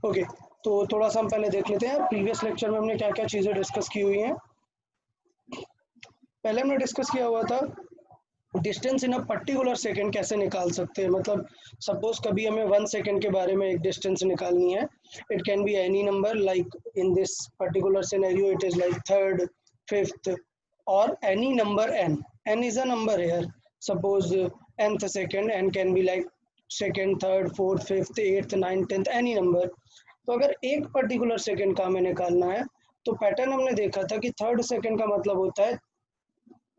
Okay, तो थोड़ा सा हम पहले देख लेते हैं प्रीवियस लेक्चर में हमने क्या क्या चीज़ें डिस्कस की हुई हैं। पहले हमने डिस्कस किया हुआ था distance in a particular second कैसे निकाल सकते हैं। मतलब सपोज कभी हमें 1 सेकंड के बारे में एक डिस्टेंस निकालनी है, it can be any number, like in this particular scenario it is like third, fifth और any number n. n is a number here. Suppose nth second, n can be like second, third, fourth, fifth, eighth, ninth, 10th, any number. तो अगर एक particular second का हमें निकालना है तो pattern हमने देखा था कि थर्ड सेकंड का मतलब होता है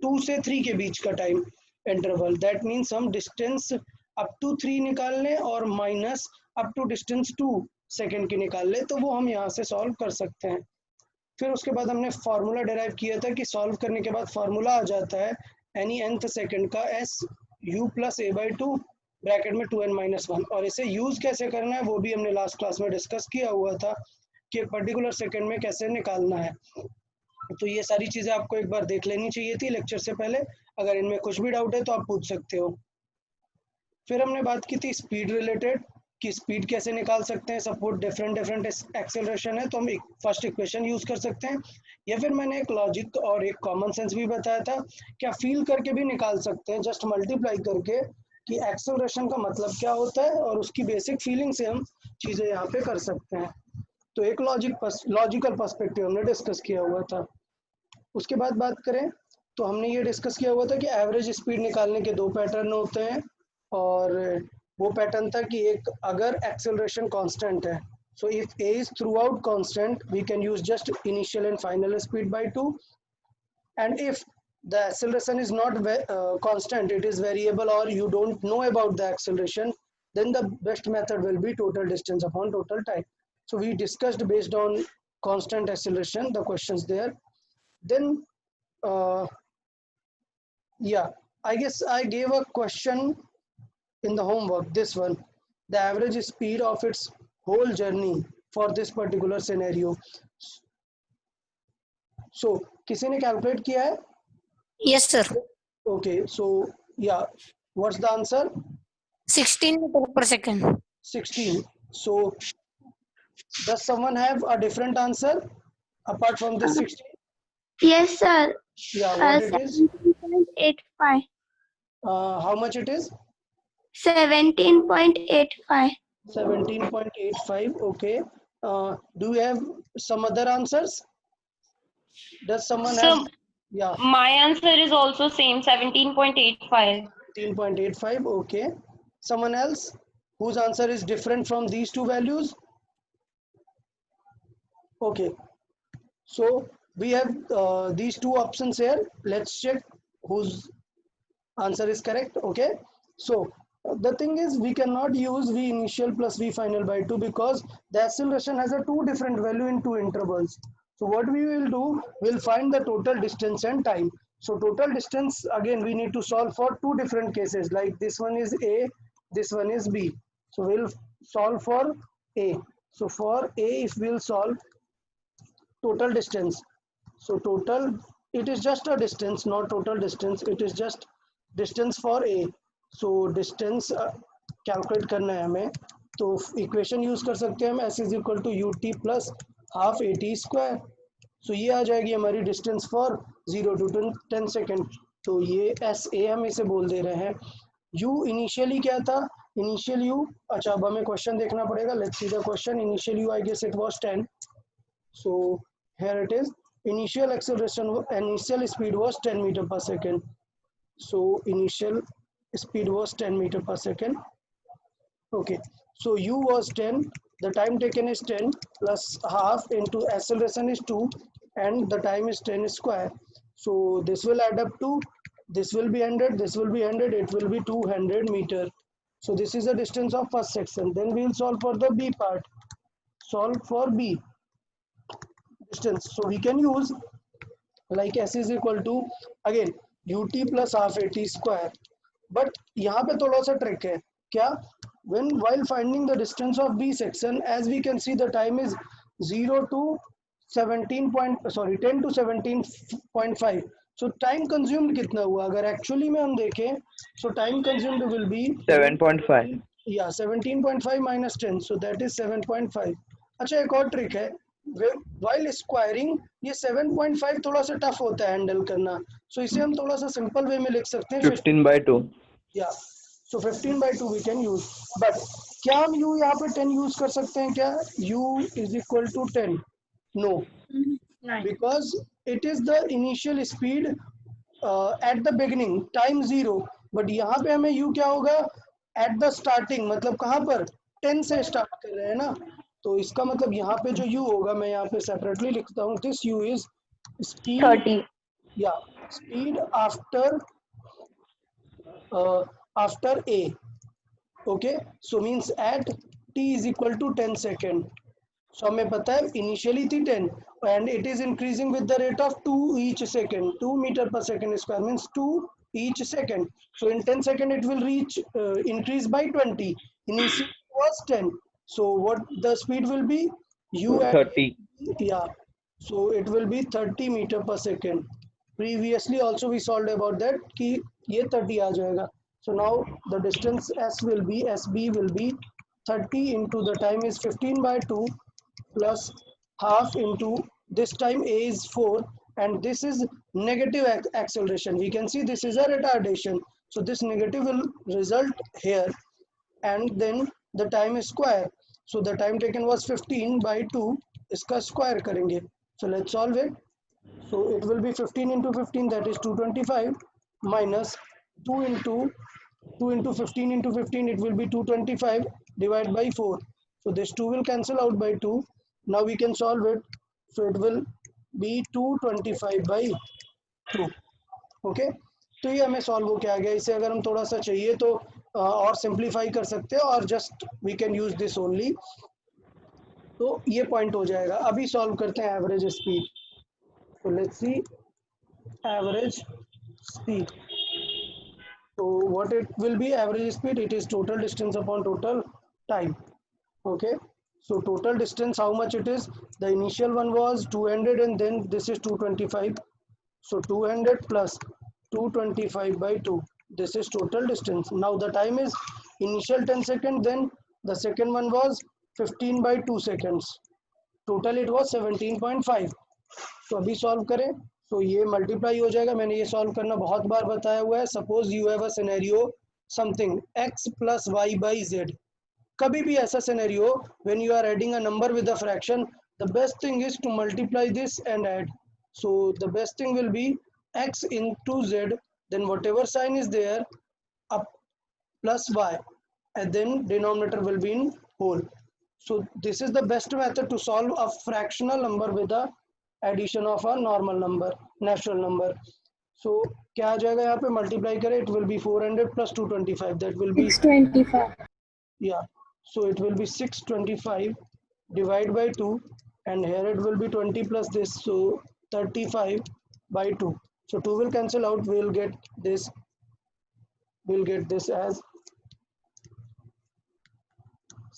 2 से 3 के बीच का टाइम इंटरवल। दैट मीन्स हम डिस्टेंस अप टू 3 निकाल लें और minus up to distance 2 second की निकाल लें, तो वो हम यहाँ से सॉल्व कर सकते हैं। फिर उसके बाद हमने फार्मूला डिराइव किया था कि सॉल्व करने के बाद फार्मूला आ जाता है एनी nth सेकंड का S U plus A by two bracket में 2n-1, और इसे यूज कैसे करना है वो भी हमने लास्ट क्लास में डिस्कस किया हुआ था कि एक पर्टिकुलर सेकंड में कैसे निकालना है। तो ये सारी चीज़ें आपको एक बार देख लेनी चाहिए थी लेक्चर से पहले। अगर इनमें कुछ भी डाउट है तो आप पूछ सकते हो। फिर हमने बात की थी स्पीड रिलेटेड कि स्पीड कैसे निकाल सकते हैं। सपोज डिफरेंट डिफरेंट एक्सेलरेशन है तो हम एक फर्स्ट इक्वेशन यूज कर सकते हैं, या फिर मैंने एक लॉजिक और एक कॉमन सेंस भी बताया था क्या फील करके भी निकाल सकते हैं, जस्ट मल्टीप्लाई करके कि एक्सेलरेशन का मतलब क्या होता है और उसकी बेसिक फीलिंग से हम चीज़ें यहाँ पे कर सकते हैं। तो एक लॉजिकल पर्सपेक्टिव हमने डिस्कस किया हुआ था। उसके बाद बात करें तो हमने ये डिस्कस किया हुआ था कि एवरेज स्पीड निकालने के 2 पैटर्न होते हैं, और वो पैटर्न था कि एक अगर एक्सेलरेशन कांस्टेंट है, so if a is throughout constant we can use just initial and final speed by 2, and if the acceleration is not constant, it is variable or you don't know about the acceleration, then the best method will be total distance upon total time. So we discussed based on constant acceleration the questions there. Then yeah, I guess I gave a question in the homework, this one, the average speed of its whole journey for this particular scenario. So किसी ने calculate किया है? Yes, sir. Okay, so yeah, what's the answer? 16 meter per second. 16. So does someone have a different answer apart from this 16? Yes, sir. Yeah, what it is? 17.85. How much it is? 17.85. 17.85. Okay. Do you have some other answers? Does someone have? Yeah. My answer is also same, 17.85. 17.85. Okay. Someone else whose answer is different from these two values? Okay. So we have these two options here. Let's check whose answer is correct. Okay. So the thing is we cannot use v initial plus v final by 2 because the acceleration has a two different value in two intervals. So what we will do, we'll find the total distance and time. So total distance, again we need to solve for two different cases, like this one is A, this one is B. So we'll solve for A. So for A, if we'll solve total distance, so total, it is just a distance, not total distance, it is just distance for A. So distance calculate करना है हमें, तो equation use कर सकते हैं हम s is equal to u t plus half a t square. So ये आ जाएगी हमारी डिस्टेंस फॉर 0 to 10 सेकेंड। तो ये एस ए हम इसे बोल दे रहे हैं। u इनिशियली क्या था? इनिशियल u, अच्छा अब हमें क्वेश्चन देखना पड़ेगा। Let's see the question. Initial u I guess it was 10, so here it is initial acceleration, initial speed was 10 meter per second. So initial speed was 10 meter per second. Okay, so u was 10, the time taken is 10 plus half into acceleration is 2 and the time is 10 square. So this will add up to, this will be 100, this will be 100, it will be 200 meter. So this is the distance of first section. Then we will solve for the B part. Solve for B distance. So we can use like s is equal to again ut plus half at square. But यहाँ पे थोड़ा सा trick है क्या? When while finding the distance of B section, as we can see the time is 0 to 10 to 17.5. So time consumed कितना हुआ? अगर actually में हम देखें, so time consumed will be 7.5. Yeah, 17.5 minus 10, so that is 7.5. अच्छा एक और trick है, वाइल स्क्वायरिंग ये 7.5 थोड़ा सा टफ होता है हैंडल करना, सो इसे हम थोड़ा सा सिंपल वे में लिख सकते हैं 15/2. या सो 15/2 वी कैन यूज, बट क्या हम u यहाँ पे 10 यूज कर सकते हैं क्या? u is equal to 10? No, because it is the initial speed at the beginning time 0, but यहाँ पे हमें u क्या होगा एट द स्टार्टिंग, मतलब कहाँ पर 10 से स्टार्ट कर रहे हैं ना, तो इसका मतलब यहाँ पे जो u होगा मैं यहाँ पे सेपरेटली लिखता हूँ, दिस u इज स्पीड 30. या speed after a, okay, so means at t is equal to 10 second, so हमें पता है इनिशियली थी 10 and it is increasing with the rate of 2 each second, 2 meter per second square means 2 each second, so in 10 second it will reach increase by 20, initially was 10, so what the speed will be u at 30. yeah, so it will be 30 meter per second. Previously also we solved about that कि ये 30 आ जाएगा, so now the distance SB will be 30 into the time is 15/2 plus half into this time a is 4 and this is negative acceleration, we can see this is a retardation, so this negative will result here, and then the time is square, so the time taken was 15/2, इसका square करेंगे, so let's solve it, so it will be 15 into 15, that is 225, minus 2 into 15 into 15, it will be 225 divided by 4, so this 2 will cancel out by 2, now we can solve it, so it will be 225/2, okay, तो ये हमें solve हो क्या गया, इसे अगर हम थोड़ा सा चाहिए तो और सिंप्लीफाई कर सकते हैं, और just we can use this only, तो ये पॉइंट हो जाएगा। अभी सॉल्व करते हैं एवरेज स्पीड, तो लेट्स सी एवरेज स्पीड, तो what it will be average speed, it is total distance upon total time, okay, so total distance how much it is, the initial one was 200 and then this is 225, so 200 plus 225/2, this is total distance, now the time is initial 10 second, then the second one was 15/2 seconds, total it was 17.5, तो अभी solve करें, तो ये multiply हो जाएगा, मैंने ये solve करना बहुत बार बताया हुआ है, suppose you have a scenario something x plus y by z, कभी भी ऐसा scenario when you are adding a number with a fraction, the best thing is to multiply this and add, so the best thing will be x into z, then whatever sign is there up plus y, and then denominator will be in whole, so this is the best method to solve a fractional number with a addition of a normal number, natural number, so क्या आ जाएगा यहाँ पे, multiply करें, it will be 400 plus 225, that will be 625. yeah, so it will be 625 divided by 2, and here it will be 20 plus this, so 35/2, so 2 will cancel out, we'll get this as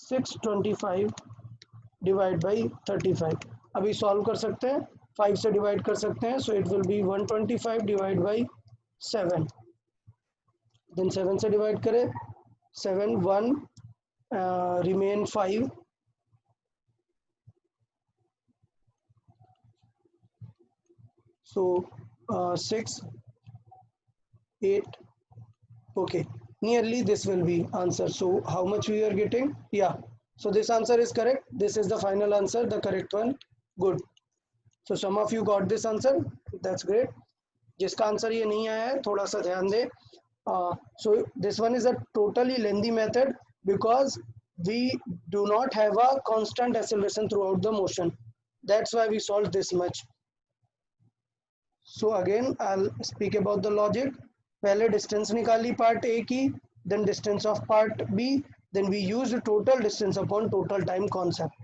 625 divided by 35, अभी solve कर सकते हैं, 5 से divide कर सकते हैं, so it will be 125 divided by 7, then 7 से divide करें, 7 1 remain 5, so 6 8, okay, nearly this will be answer, so how much we are getting, yeah, so this answer is correct, this is the final answer, the correct one, good, so some of you got this answer, that's great, जिसका answer ये नहीं आया है थोड़ा सा ध्यान दें, so this one is a totally lengthy method because we do not have a constant acceleration throughout the motion, that's why we solved this much, so again I'll speak about the logic, पहले distance निकाली part A की, then distance of part B, then we used total distance upon total time concept,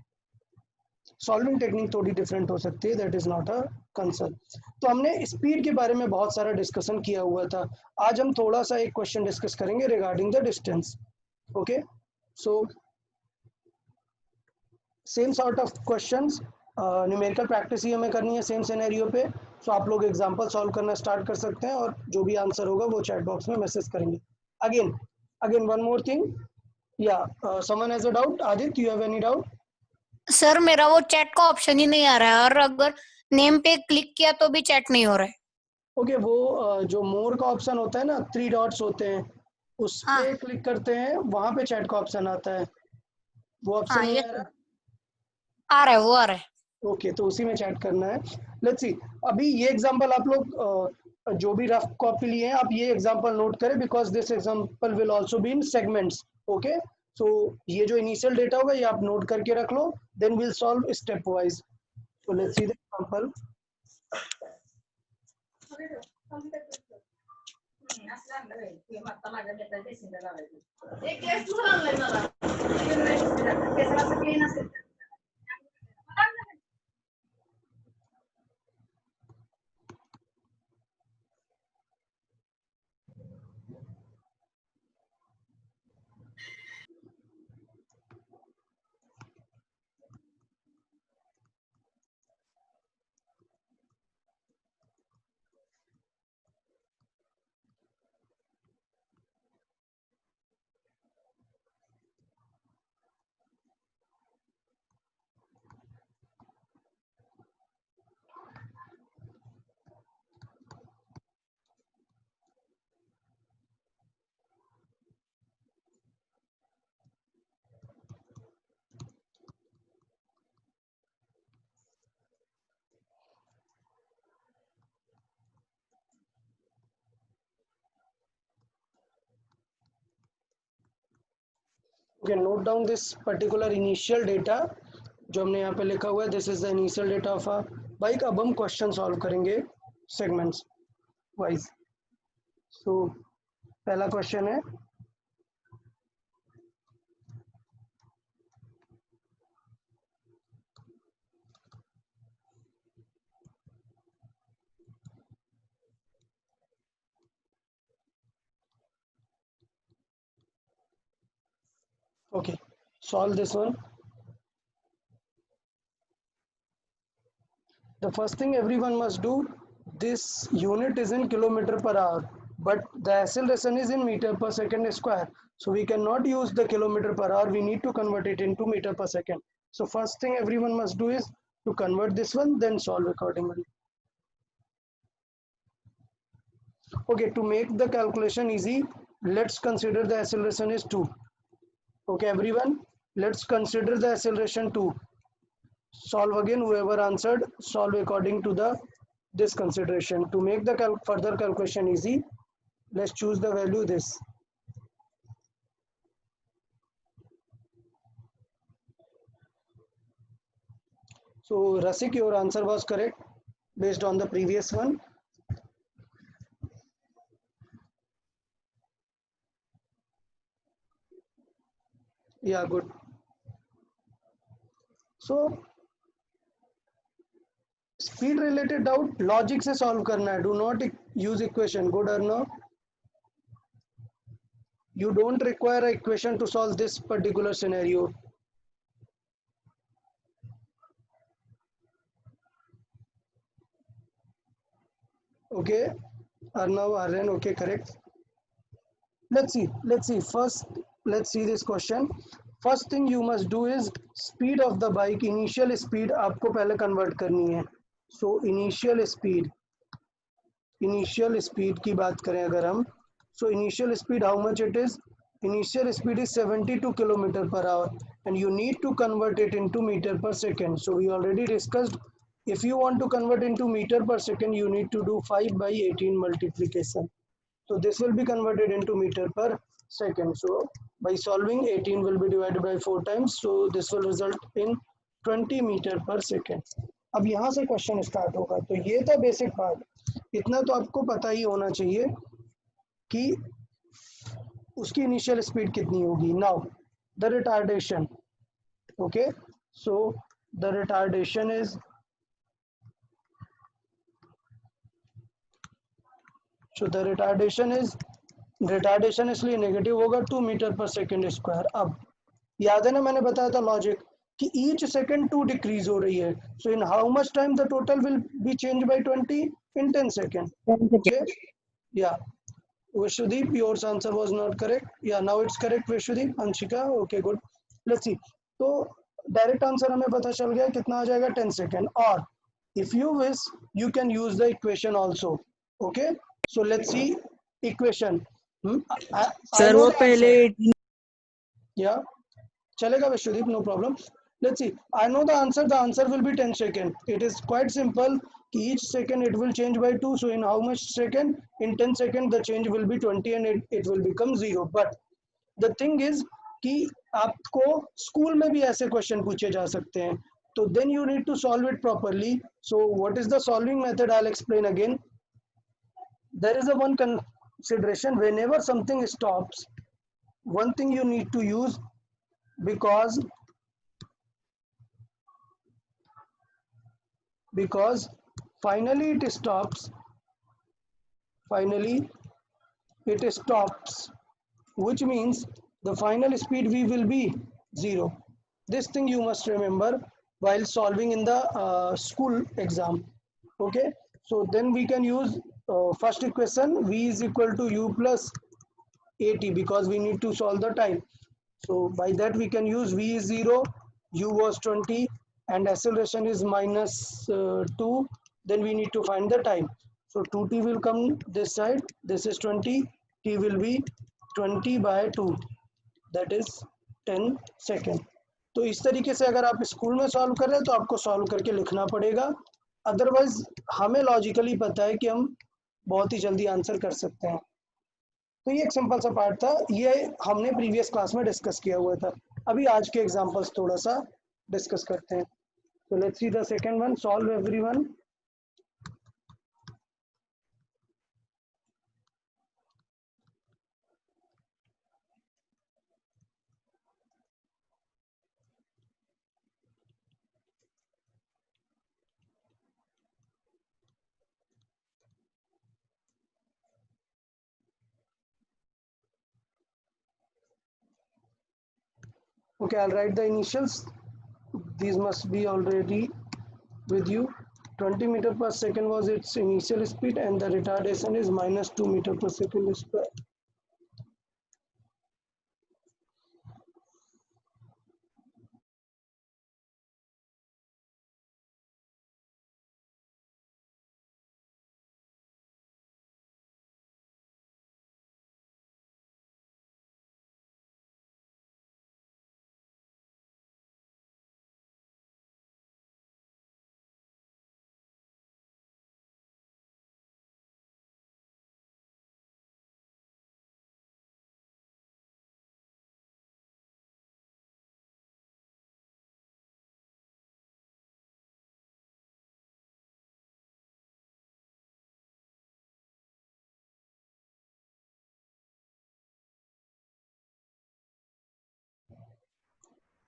solving technique थोड़ी different हो सकती है, that is not a concern, तो हमने speed के बारे में बहुत सारा डिस्कशन किया हुआ था, आज हम थोड़ा सा एक क्वेश्चन डिस्कस करेंगे regarding the distance, okay, so same sort of questions, numerical practice ही हमें करनी है सेम सिनेरियो पे, सो आप लोग एग्जांपल सॉल्व करना स्टार्ट कर सकते हैं, और जो भी आंसर होगा वो चैट बॉक्स में मैसेज करेंगे, अगेन वन मोर थिंग, या someone has a doubt, Aditya you have any doubt, sir मेरा वो चैट का ऑप्शन ही नहीं आ रहा है, और अगर नेम पे क्लिक किया तो भी चैट नहीं हो रहा है। ओके, वो जो मोर का ऑप्शन होता है ना, 3 डॉट्स होते हैं, उस हाँ पे क्लिक करते हैं, वहां पे चैट का ऑप्शन आता है, वो ऑप्शन हाँ, नहीं ये आ रहा? आ रहा है, वो आ रहा है। ओके, तो उसी में चैट करना है। लेट्स सी, अभी ये एग्जांपल आप लोग जो भी रफ कॉपी लिए हैं, आप ये एग्जांपल नोट करें, because this example will also be in segments. Okay, so ये जो इनिशियल डेटा होगा ये आप नोट करके रख लो, then will solve step wise. So let's see the example. Okay, note down this particular initial data जो हमने यहाँ पे लिखा हुआ है, this is the initial data of a bike. अब हम क्वेश्चन सॉल्व करेंगे सेगमेंट्स वाइज। सो पहला क्वेश्चन है, okay, solve this one. The first thing everyone must do, this unit is in kilometer per hour, but the acceleration is in meter per second square, so we cannot use the kilometer per hour, we need to convert it into meter per second. So first thing everyone must do is to convert this one, then solve accordingly. Okay, to make the calculation easy, let's consider the acceleration is 2. Okay everyone, let's consider the acceleration 2. Solve again, whoever answered, solve according to the this consideration. To make the further calculation easy, let's choose the value this. So Rasik, your answer was correct based on the previous one. Yeah, good. So speed related doubt logic से solve करना है, do not use equation. Good or no? You don't require an equation to solve this particular scenario. Okay, Arnav, Aryan, okay, correct. Let's see first, let's see this question. First thing you must do is speed of the bike, initial speed आपको पहले convert करनी है. So initial speed की बात करें अगर हम, so initial speed how much it is? Initial speed is 72 km per hour and you need to convert it into meter per second. So we already discussed, if you want to convert into meter per second, you need to do 5 by 18 multiplication. So this will be converted into meter per second. So by solving, 18 will be divided by 4 times. So this will result in 20 meter per second. अब यहाँ से question start होगा। तो ये था basic part, इतना तो आपको पता ही होना चाहिए कि उसकी इनिशियल स्पीड कितनी होगी। Now the retardation, okay, so the retardation is, so the retardation इसलिए नेगेटिव होगा 2 मीटर पर सेकेंड स्क्वायर। अब याद है ना, मैंने बताया था लॉजिक कि ईच सेकेंड 2 डिक्रीज हो रही है, so in how much time the total will be change by 20 in 10 seconds. Okay, yeah. Vishwadeep, your answer was not correct. Yeah, now it's correct, Vishwadeep. Anshika, okay, good. Let's see. So direct answer हमें पता चल गया कितना आ जाएगा 10 second. और if you wish you can use the equation also. Okay, so let's see equation. I sir know वो the पहले answer. Yeah, chalega Vishwadeep, no problem. Let's see, I know the answer will be 10 second. It is quite simple. Each second it will change by 2, so in how much second? In 10 second the change will be 20 and it will become 0. But the thing is कि आपको school में भी ऐसे question पूछे जा सकते हैं, तो then you need to solve it properly. So what is the solving method? I will explain again. There is a one consideration. Whenever something stops, one thing you need to use, because finally it stops, which means the final speed v will be 0. This thing you must remember while solving in the school exam. Okay, so then we can use first equation, v is equal to u plus at, because we need to solve the time. So by that we can use v is 0, u was 20, and acceleration is minus 2. Then we need to find the time. So 2t will come this side, this is 20, t will be 20 by 2, that is 10 second. तो इस तरीके से अगर आप school में solve कर रहे हैं तो आपको सॉल्व करके लिखना पड़ेगा. अदरवाइज हमें लॉजिकली पता है कि हम बहुत ही जल्दी आंसर कर सकते हैं. तो ये एक सिंपल सा पार्ट था, ये हमने प्रीवियस क्लास में डिस्कस किया हुआ था. अभी आज के एग्जांपल्स थोड़ा सा डिस्कस करते हैं. तो let's see the second one. Solve everyone. Okay, I'll write the initials. These must be already with you. 20 meter per second was its initial speed, and the retardation is minus 2 meter per second square.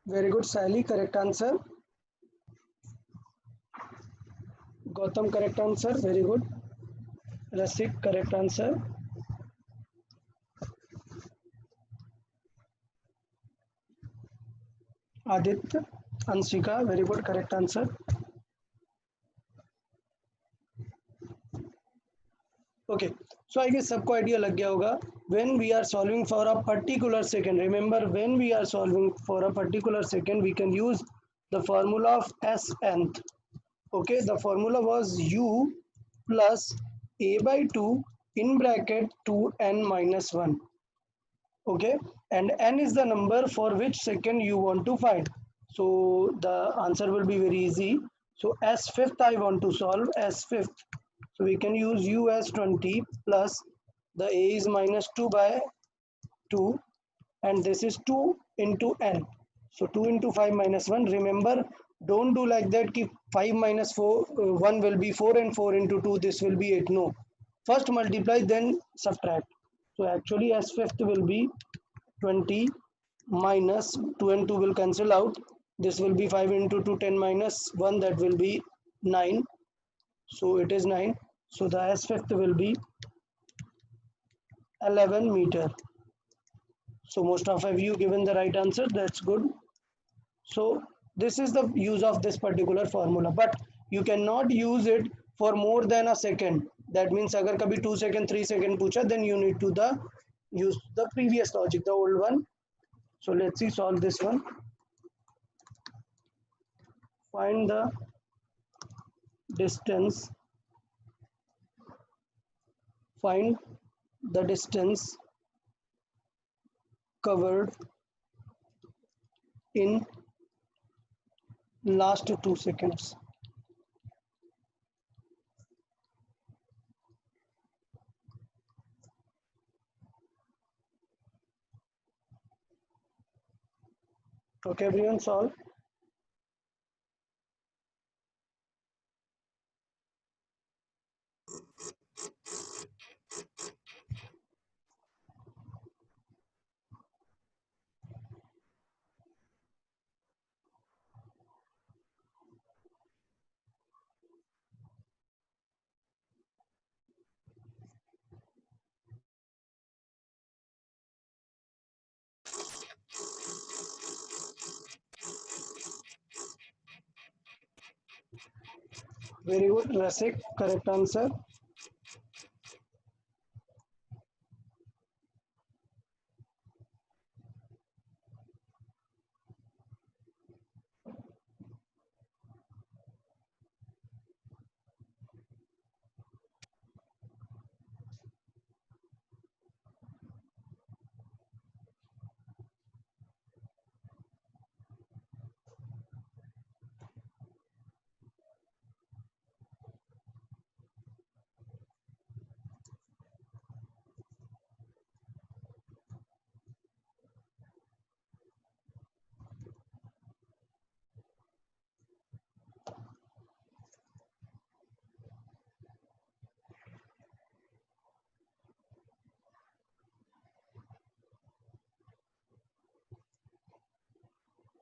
Very good, Sally. Correct answer. Gautam, correct answer. Very good. Rasik, correct answer. Aditya, Anshika, very good, correct answer. Okay, so I guess सबको idea लग गया होगा. When we are solving for a particular second, remember when we are solving for a particular second, we can use the formula of Snth. Okay, the formula was u plus a by 2 in bracket 2n minus 1. Okay, and n is the number for which second you want to find. So the answer will be very easy. So as fifth I want to solve as fifth. So we can use u as 20 plus the a is minus 2 by 2, and this is 2 into n. So 2 into 5 minus 1. Remember, don't do like that ki 5 minus 4 1 will be 4 and 4 into 2 this will be 8. No, first multiply then subtract. So actually as fifth will be 20 minus 2 and 2 will cancel out. This will be 5 into 2 10 minus 1, that will be 9. So it is 9. So the as fifth will be 11 meter. So most of you given the right answer. That's good. So this is the use of this particular formula, but you cannot use it for more than a second. That means agar kabhi 2 second 3 second pucha, then you need to use the previous logic, the old one. So let's see, solve this one. Find the distance. Find the distance covered in last 2 seconds. Okay, everyone, solve. Very good, Rasik. Correct answer.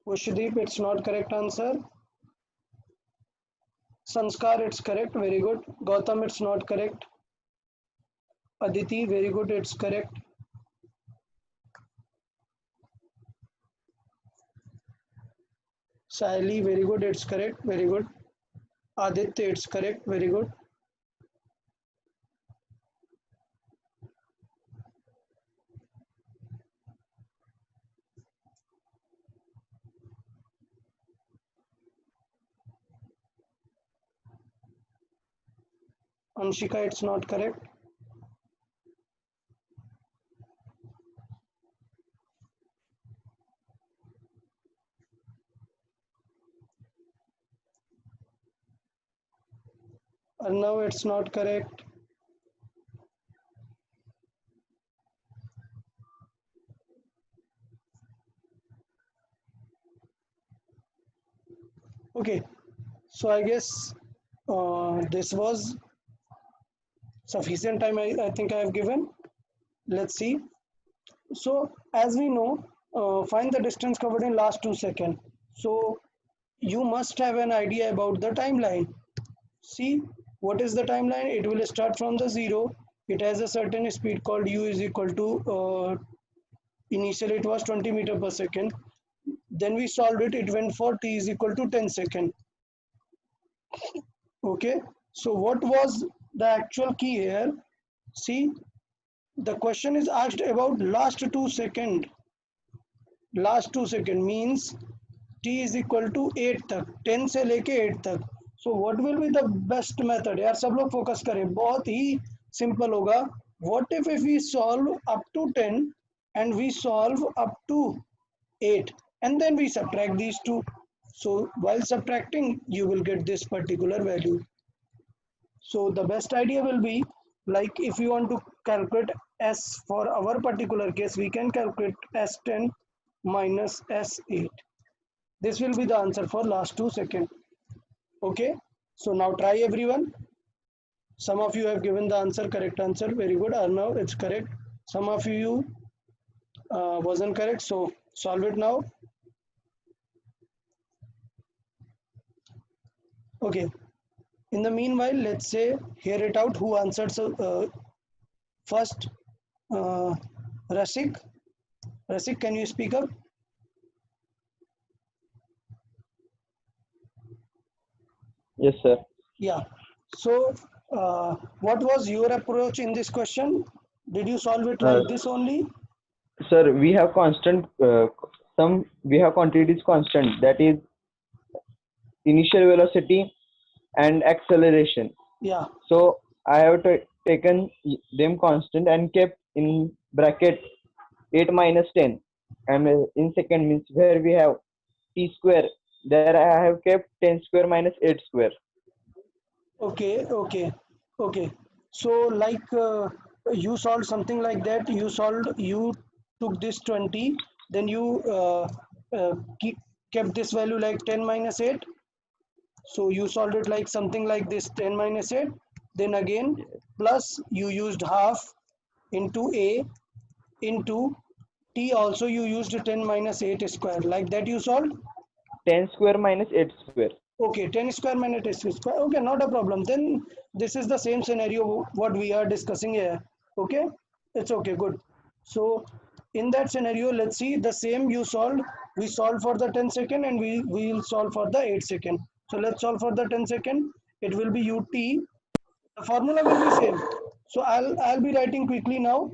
Pushdeep, it's not correct answer. Sanskar, it's correct. Very good. Gautam, it's not correct. Aditi, very good. It's correct. Saili, very good. It's correct. Very good. Aditya, it's correct. Very good. Anshika, it's not correct. Arnav, it's not correct. Okay, so I guess this was sufficient time. I think I have given. Let's see. So as we know, find the distance covered in last 2 seconds. So you must have an idea about the timeline. See, what is the timeline? It will start from the 0. It has a certain speed called u is equal to, initially it was 20 meter per second. Then we solved it, it went for t is equal to 10 second. Okay, so what was the actual key here? See, the question is asked about last 2 second. Last 2 second means t is equal to 8 तक, 10 से लेके 8 तक. So what will be the best method? यार सब लोग focus करें, बहुत ही simple होगा. What if we solve up to 10 and we solve up to 8 and then we subtract these two? So while subtracting, you will get this particular value. So the best idea will be, like if you want to calculate s for our particular case, we can calculate s10 minus s8. This will be the answer for last 2 seconds. Okay, so now try everyone. Some of you have given the answer, correct answer. Very good. Arnav, it's correct. Some of you wasn't correct, so solve it now. Okay, in the meanwhile, let's say hear it out who answered first. Rasik, can you speak up? Yes, sir. Yeah, so what was your approach in this question? Did you solve it like this only? Sir, we have constant we have quantities constant, that is initial velocity and acceleration. Yeah. So I have taken them constant and kept in bracket 8 minus 10. And in second means where we have t square, there I have kept 10 square minus 8 square. Okay, okay, okay. So like you solved something like that. You took this 20, then you kept this value like 10 minus 8. So you solved it like something like this 10 minus 8. Then again, plus you used half into a into t also you used 10 minus 8 square. Like that you solved? 10 square minus 8 square. Okay, 10 square minus 8 square. Okay, not a problem. Then this is the same scenario what we are discussing here. Okay, it's okay, good. So in that scenario, let's see the same you solved. We solved for the 10 second and we will solve for the 8 second. So let's solve for the 10 second. It will be ut. The formula will be same. So I'll be writing quickly now.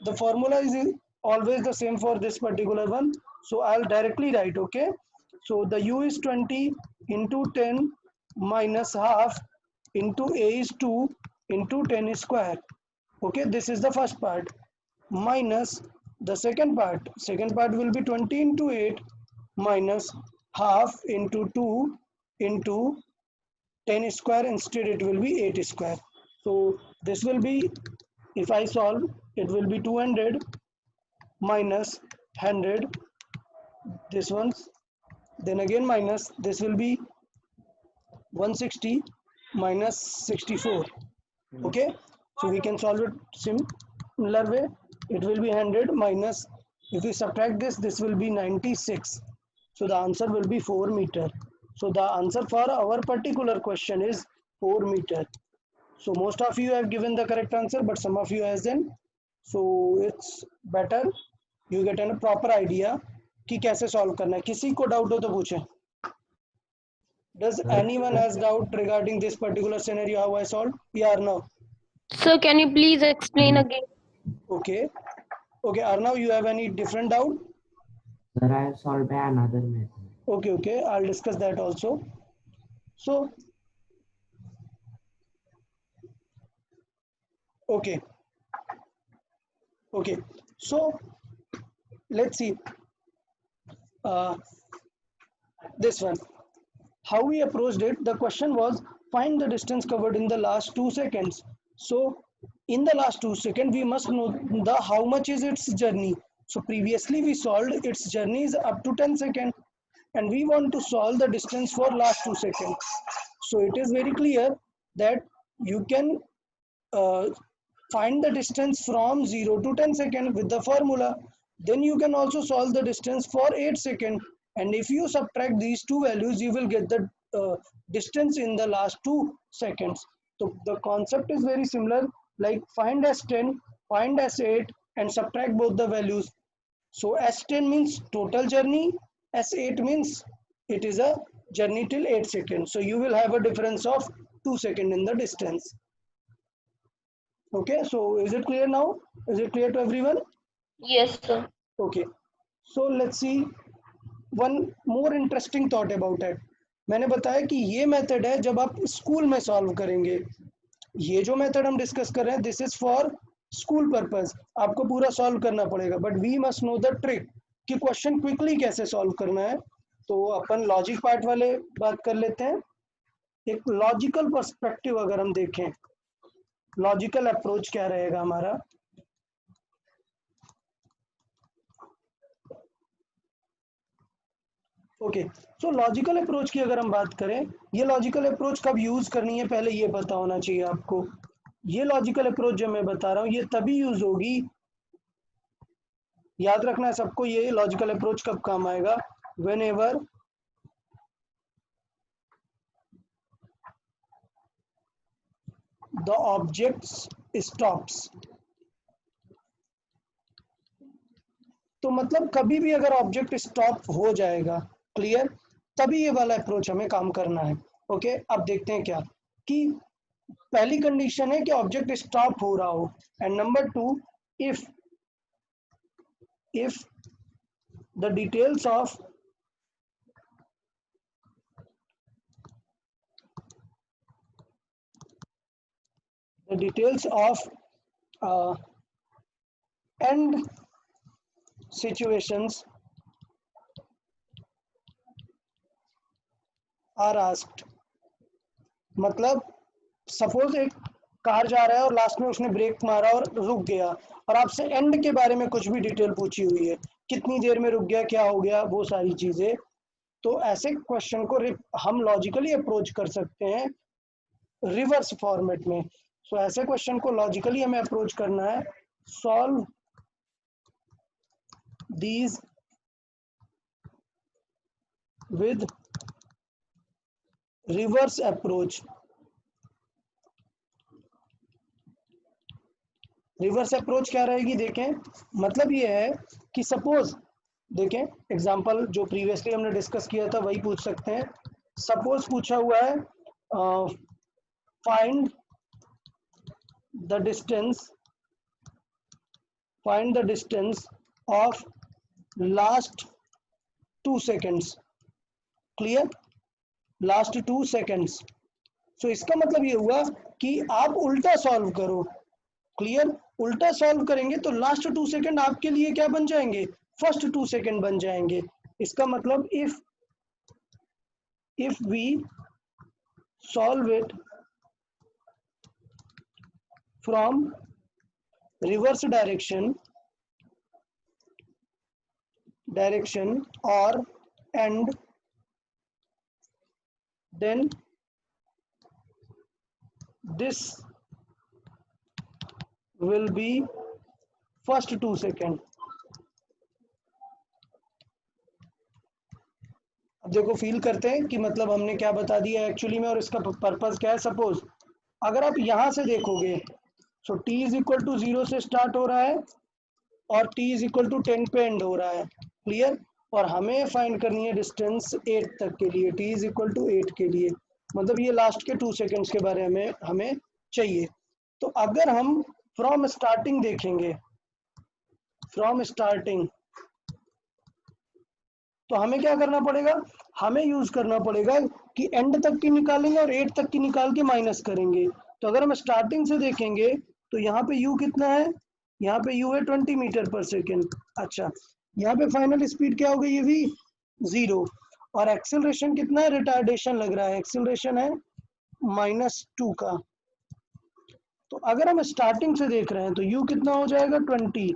The formula is always the same for this particular one. So I'll directly write, okay. So the u is 20 into 10 minus half into a is 2 into 10 square. Okay, this is the first part. Minus the second part. Second part will be 20 into 8 minus half into 2 into 10 square. Instead it will be 8 square. So this will be, if I solve, it will be 200 minus 100, this one's, then again minus, this will be 160 minus 64. Okay, so we can solve it similar way. It will be 100 minus, if we subtract this will be 96. So the answer will be 4 meter. So the answer for our particular question is 4 meter. So most of you have given the correct answer, but some of you hasn't. So it's better you get a proper idea कि कैसे solve करना है. किसी को doubt हो तो पूछें. Does anyone has doubt regarding this particular scenario how I solved? Yeah or no? Sir, can you please explain again? Okay. Okay, Arnav, you have any different doubt? Sir, I have solved by another method. Okay, okay, I'll discuss that also. So, okay, okay. So, let's see this one. How we approached it, the question was find the distance covered in the last 2 seconds. So, in the last 2 seconds, we must know the how much is its journey. So, previously we solved its journey is up to 10 seconds. And we want to solve the distance for last 2 seconds. So it is very clear that you can find the distance from 0 to 10 seconds with the formula. Then you can also solve the distance for 8 seconds. And if you subtract these two values, you will get the distance in the last 2 seconds. So the concept is very similar, like find S10, find S8 and subtract both the values. So S10 means total journey, S8 means it is a journey till 8 seconds. So you will have a difference of 2 seconds in the distance. Okay, so is it clear now? Is it clear to everyone? Yes, sir. Okay, so let's see one more interesting thought about it. मैंने बताया कि ये method है जब आप school में solve करेंगे. ये जो मेथड हम डिस्कस कर रहे हैं this is for school purpose. आपको पूरा सॉल्व करना पड़ेगा but we must know the trick कि क्वेश्चन क्विकली कैसे सॉल्व करना है. तो अपन लॉजिक पार्ट वाले बात कर लेते हैं. एक लॉजिकल पर्सपेक्टिव अगर हम देखें, लॉजिकल अप्रोच क्या रहेगा हमारा. ओके, सो लॉजिकल अप्रोच की अगर हम बात करें, ये लॉजिकल अप्रोच कब यूज करनी है पहले ये पता होना चाहिए आपको. ये लॉजिकल अप्रोच जो मैं बता रहा हूँ ये तभी यूज होगी, याद रखना है सबको, ये लॉजिकल अप्रोच कब काम आएगा, when ever the objects stops. तो मतलब कभी भी अगर ऑब्जेक्ट स्टॉप हो जाएगा, क्लियर, तभी ये वाला अप्रोच हमें काम करना है. ओके, अब देखते हैं क्या कि पहली कंडीशन है कि ऑब्जेक्ट स्टॉप हो रहा हो, and number 2 if the details of the details of end situations are asked. मतलब सपोज एक कार जा रहा है और लास्ट में उसने ब्रेक मारा और रुक गया, और आपसे एंड के बारे में कुछ भी डिटेल पूछी हुई है, कितनी देर में रुक गया, क्या हो गया, वो सारी चीजें। तो ऐसे क्वेश्चन को हम लॉजिकली अप्रोच कर सकते हैं रिवर्स फॉर्मेट में। सो ऐसे क्वेश्चन को लॉजिकली हमें अप्रोच करना है, solve these with reverse approach. Reverse approach क्या रहेगी, देखें, मतलब ये है कि सपोज देखें एग्जांपल जो प्रीवियसली हमने डिस्कस किया था वही पूछ सकते हैं। सपोज पूछा हुआ है find the distance of last 2 seconds। Clear, last 2 seconds। सो इसका मतलब ये हुआ कि आप उल्टा सॉल्व करो। क्लियर, उल्टा सॉल्व करेंगे तो लास्ट 2 सेकंड आपके लिए क्या बन जाएंगे, फर्स्ट 2 सेकंड बन जाएंगे। इसका मतलब if we solve it from reverse direction और end, then this will be first 2 second। अब देखो फील करते हैं कि मतलब हमने क्या बता दिया एक्चुअली में और इसका पर्पस क्या है। सपोज अगर आप यहां से देखोगे, सो t इज इक्वल टू 0 से स्टार्ट हो रहा है और t इज इक्वल टू 10 पे एंड हो रहा है। क्लियर, और हमें फाइंड करनी है डिस्टेंस 8 तक के लिए, t इज इक्वल टू 8 के लिए, मतलब ये लास्ट के 2 सेकेंड्स के बारे में हमें चाहिए। तो अगर हम फ्रॉम स्टार्टिंग देखेंगे, फ्रॉम स्टार्टिंग, तो हमें क्या करना पड़ेगा, हमें यूज करना पड़ेगा कि एंड तक की निकालेंगे और 8 तक की निकाल के माइनस करेंगे। तो अगर हम स्टार्टिंग से देखेंगे तो यहाँ पे u कितना है, यहाँ पे u है 20 मीटर पर सेकेंड। अच्छा, यहाँ पे फाइनल स्पीड क्या हो गई, ये भी 0, और एक्सेलरेशन कितना है, रिटार्डेशन लग रहा है, एक्सेलरेशन है -2 का। तो अगर हम स्टार्टिंग से देख रहे हैं तो u कितना हो जाएगा 20,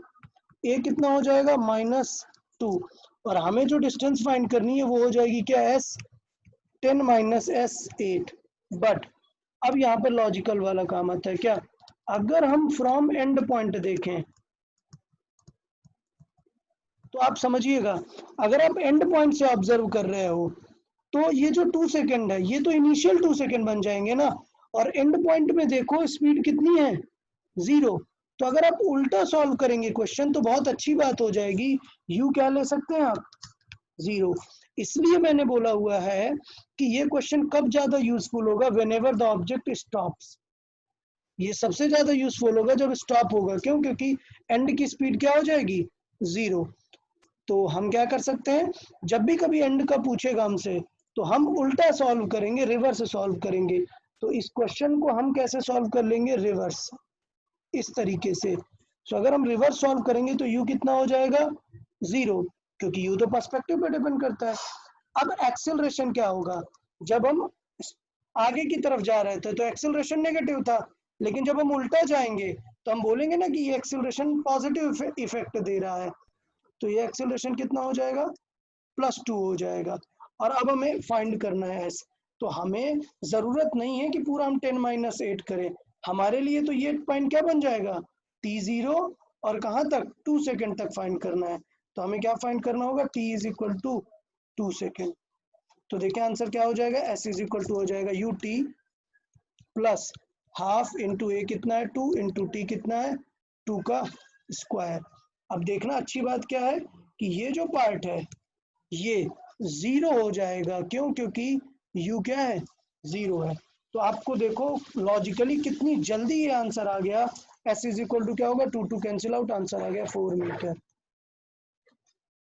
a कितना हो जाएगा -2, और हमें जो डिस्टेंस फाइंड करनी है वो हो जाएगी क्या, s10 - s8। बट अब यहाँ पर लॉजिकल वाला काम आता है क्या, अगर हम फ्रॉम एंड पॉइंट देखें तो आप समझिएगा, अगर आप एंड पॉइंट से ऑब्जर्व कर रहे हो तो ये जो 2 सेकेंड है ये तो इनिशियल 2 सेकेंड बन जाएंगे ना, और एंड पॉइंट में देखो स्पीड कितनी है, 0। तो अगर आप उल्टा सॉल्व करेंगे क्वेश्चन तो बहुत अच्छी बात हो जाएगी, u क्या ले सकते हैं आप, 0। इसलिए मैंने बोला हुआ है कि ये क्वेश्चन कब ज्यादा यूजफुल होगा, व्हेनेवर द ऑब्जेक्ट स्टॉप्स। ये सबसे ज्यादा यूजफुल होगा जब स्टॉप होगा, क्यों, क्योंकि एंड की स्पीड क्या हो जाएगी, 0। तो हम क्या कर सकते हैं, जब भी कभी एंड का पूछेगा हमसे तो हम उल्टा सॉल्व करेंगे, रिवर्स सॉल्व करेंगे। तो इस क्वेश्चन को हम कैसे सॉल्व कर लेंगे, रिवर्स, इस तरीके से। सो अगर हम रिवर्स सॉल्व करेंगे तो u कितना हो जाएगा, 0, क्योंकि u तो पर्सपेक्टिव पे डिपेंड करता है। अब एक्सेलरेशन क्या होगा, जब हम आगे की तरफ जा रहे थे तो एक्सेलरेशन नेगेटिव था, लेकिन जब हम उल्टा जाएंगे तो हम बोलेंगे ना कि ये एक्सेलरेशन पॉजिटिव इफेक्ट दे रहा है, तो ये एक्सेलरेशन कितना हो जाएगा, +2 हो जाएगा। और अब हमें फाइंड करना है s, तो हमें जरूरत नहीं है कि पूरा हम 10 - 8 करें, हमारे लिए तो ये पॉइंट क्या बन जाएगा, t0, और कहाँ तक, 2 सेकेंड तक फाइंड करना है। तो हमें क्या फाइंड करना होगा, t is equal to 2 second. तो देखिए आंसर क्या हो जाएगा, s इज इक्वल टू हो जाएगा ut plus half into a कितना है, 2 इंटू t कितना है, 2 का स्क्वायर। अब देखना अच्छी बात क्या है कि ये जो पार्ट है ये 0 हो जाएगा, क्यों, क्योंकि u क्या है, 0 है। तो आपको देखो लॉजिकली कितनी जल्दी ये आंसर आ गया, s इज इक्वल टू क्या होगा, 2 कैंसिल आउट, आंसर आ गया 4 मीटर।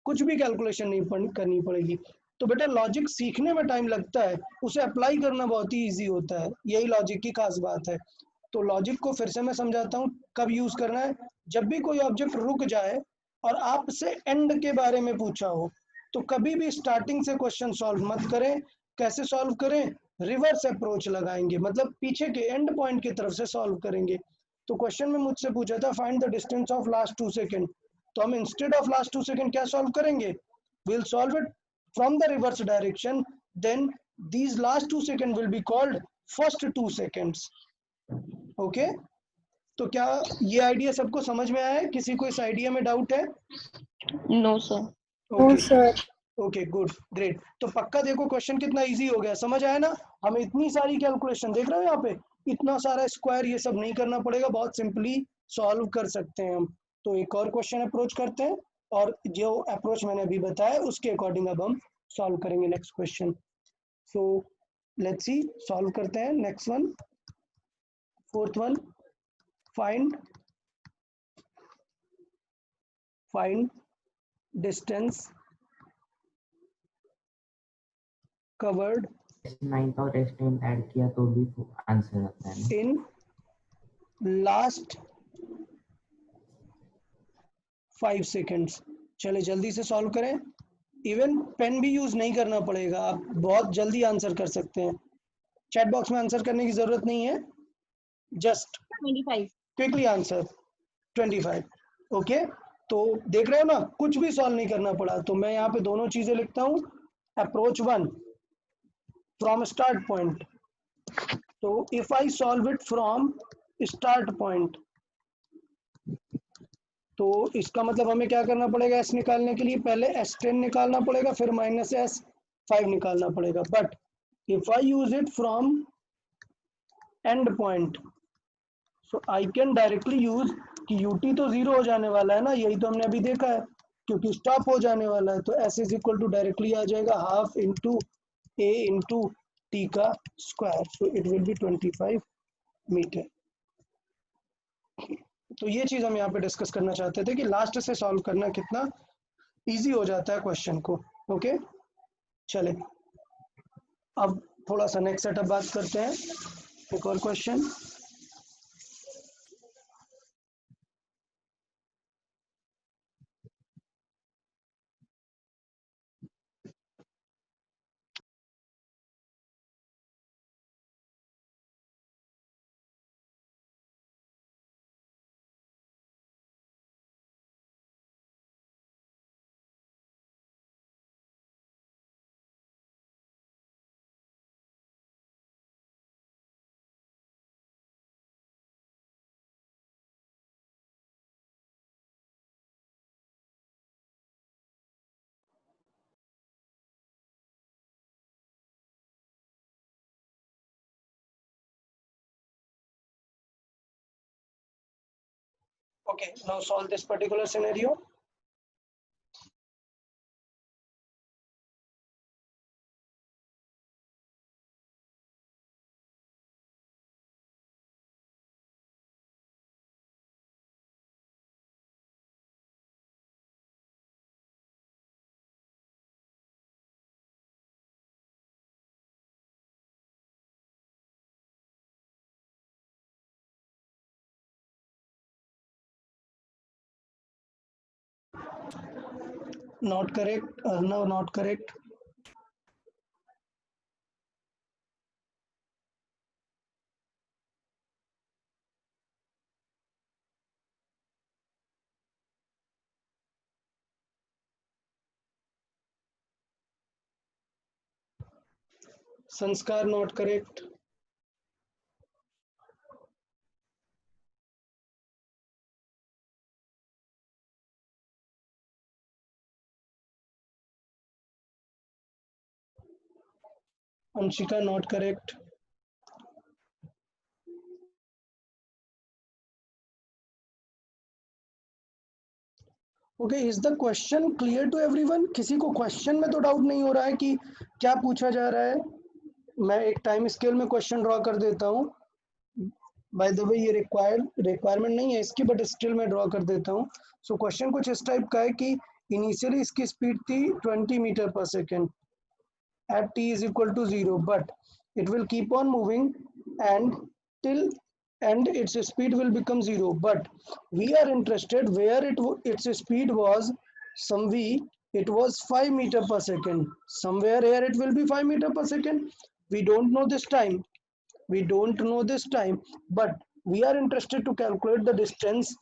कुछ भी कैलकुलेशन नहीं करनी पड़ेगी। तो बेटा लॉजिक सीखने में टाइम लगता है, उसे अप्लाई करना बहुत ही ईजी होता है, यही लॉजिक की खास बात है। तो लॉजिक को फिर से मैं समझाता हूँ कब यूज करना है। जब भी कोई ऑब्जेक्ट रुक जाए और आपसे एंड के बारे में पूछा हो तो कभी भी स्टार्टिंग से क्वेश्चन सॉल्व मत करें। कैसे सॉल्व करें? रिवर्स अप्रोच लगाएंगे, मतलब पीछे के एंड पॉइंट की तरफ से सॉल्व करेंगे। तो क्वेश्चन में मुझसे पूछा था find the distance of last 2 second, तो हम इंस्टेड ऑफ लास्ट 2 सेकंड क्या सॉल्व करेंगे? we'll solve it from the reverse direction, then these last 2 seconds will be called first 2 seconds. Okay तो क्या ये आइडिया सबको समझ में आया है? किसी को इस आइडिया में डाउट है? No, sir. Okay okay good great. तो पक्का देखो क्वेश्चन कितना इजी हो गया, समझ आया ना? हमें इतनी सारी कैलकुलेशन देख रहे हो यहाँ पे, इतना सारा स्क्वायर ये सब नहीं करना पड़ेगा, बहुत सिंपली सॉल्व कर सकते हैं हम। तो एक और क्वेश्चन अप्रोच करते हैं और जो अप्रोच मैंने अभी बताया उसके अकॉर्डिंग अब हम सॉल्व करेंगे next question. So let's see solve करते हैं next one, fourth one. Find distance covered test 9 और टेस्ट 10 ऐड किया तो भी आंसर आता है ना? In last 5 seconds. चले जल्दी से सॉल्व करें, इवन पेन भी यूज नहीं करना पड़ेगा, आप बहुत जल्दी आंसर कर सकते हैं। चैट बॉक्स में आंसर करने की जरूरत नहीं है, जस्ट 25. Quickly answer 25। ओके तो देख रहे हो ना, कुछ भी सॉल्व नहीं करना पड़ा। तो मैं यहाँ पे दोनों चीजें लिखता हूँ। अप्रोच 1 फ्रॉम स्टार्ट पॉइंट, तो if I solve it from start point तो इसका मतलब हमें क्या करना पड़ेगा? एस निकालने के लिए पहले S10 निकालना पड़ेगा, फिर -S5 निकालना पड़ेगा। But if I use it from and point so I can directly use कि UT तो 0 हो जाने वाला है ना, यही तो हमने अभी देखा है, क्योंकि स्टॉप हो जाने वाला है। तो S is equal to directly आ जाएगा half into A into T का square, so it will be 25 metre. तो ये चीज हम यहाँ पे डिस्कस करना चाहते थे कि लास्ट से सॉल्व करना कितना इजी हो जाता है क्वेश्चन को। ओके चले अब थोड़ा सा नेक्स्ट सेटअप बात करते हैं। एक और question, okay now solve this particular scenario. Not correct, no not correct. Sanskar not correct. Anshika not correct. Okay is the question clear to everyone? किसी को क्वेश्चन में तो डाउट नहीं हो रहा है कि क्या पूछा जा रहा है? मैं एक टाइम स्केल में क्वेश्चन ड्रॉ कर देता हूँ। बाय द वे ये रिक्वायरमेंट नहीं है इसकी, बट स्टिल मैं ड्रॉ कर देता हूँ। सो क्वेश्चन कुछ इस टाइप का है कि इनिशियली इसकी स्पीड थी 20 metre per second at t is equal to 0, but it will keep on moving and till and its speed will become 0. But we are interested where its speed was. Some v it was 5 meter per second. Somewhere here it will be 5 meter per second. We don't know this time. We don't know this time, but we are interested to calculate the distance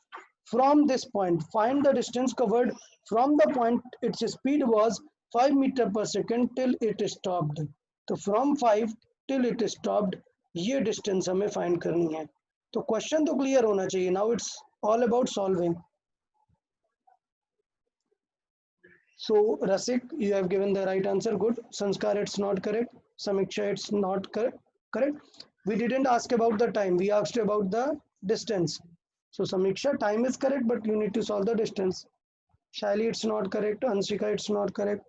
from this point. Find the distance covered from the point its speed was 5 meter per second till it stopped. तो from 5 till it stopped, ये distance हमें find करनी है. तो question तो clear होना चाहिए. Now it's all about solving. So Rasik, you have given the right answer. Good. Sanskar, it's not correct. Samiksha, it's not correct. We didn't ask about the time. We asked about the distance. So Samiksha, time is correct, but you need to solve the distance. Shaili, it's not correct. Anshika, it's not correct.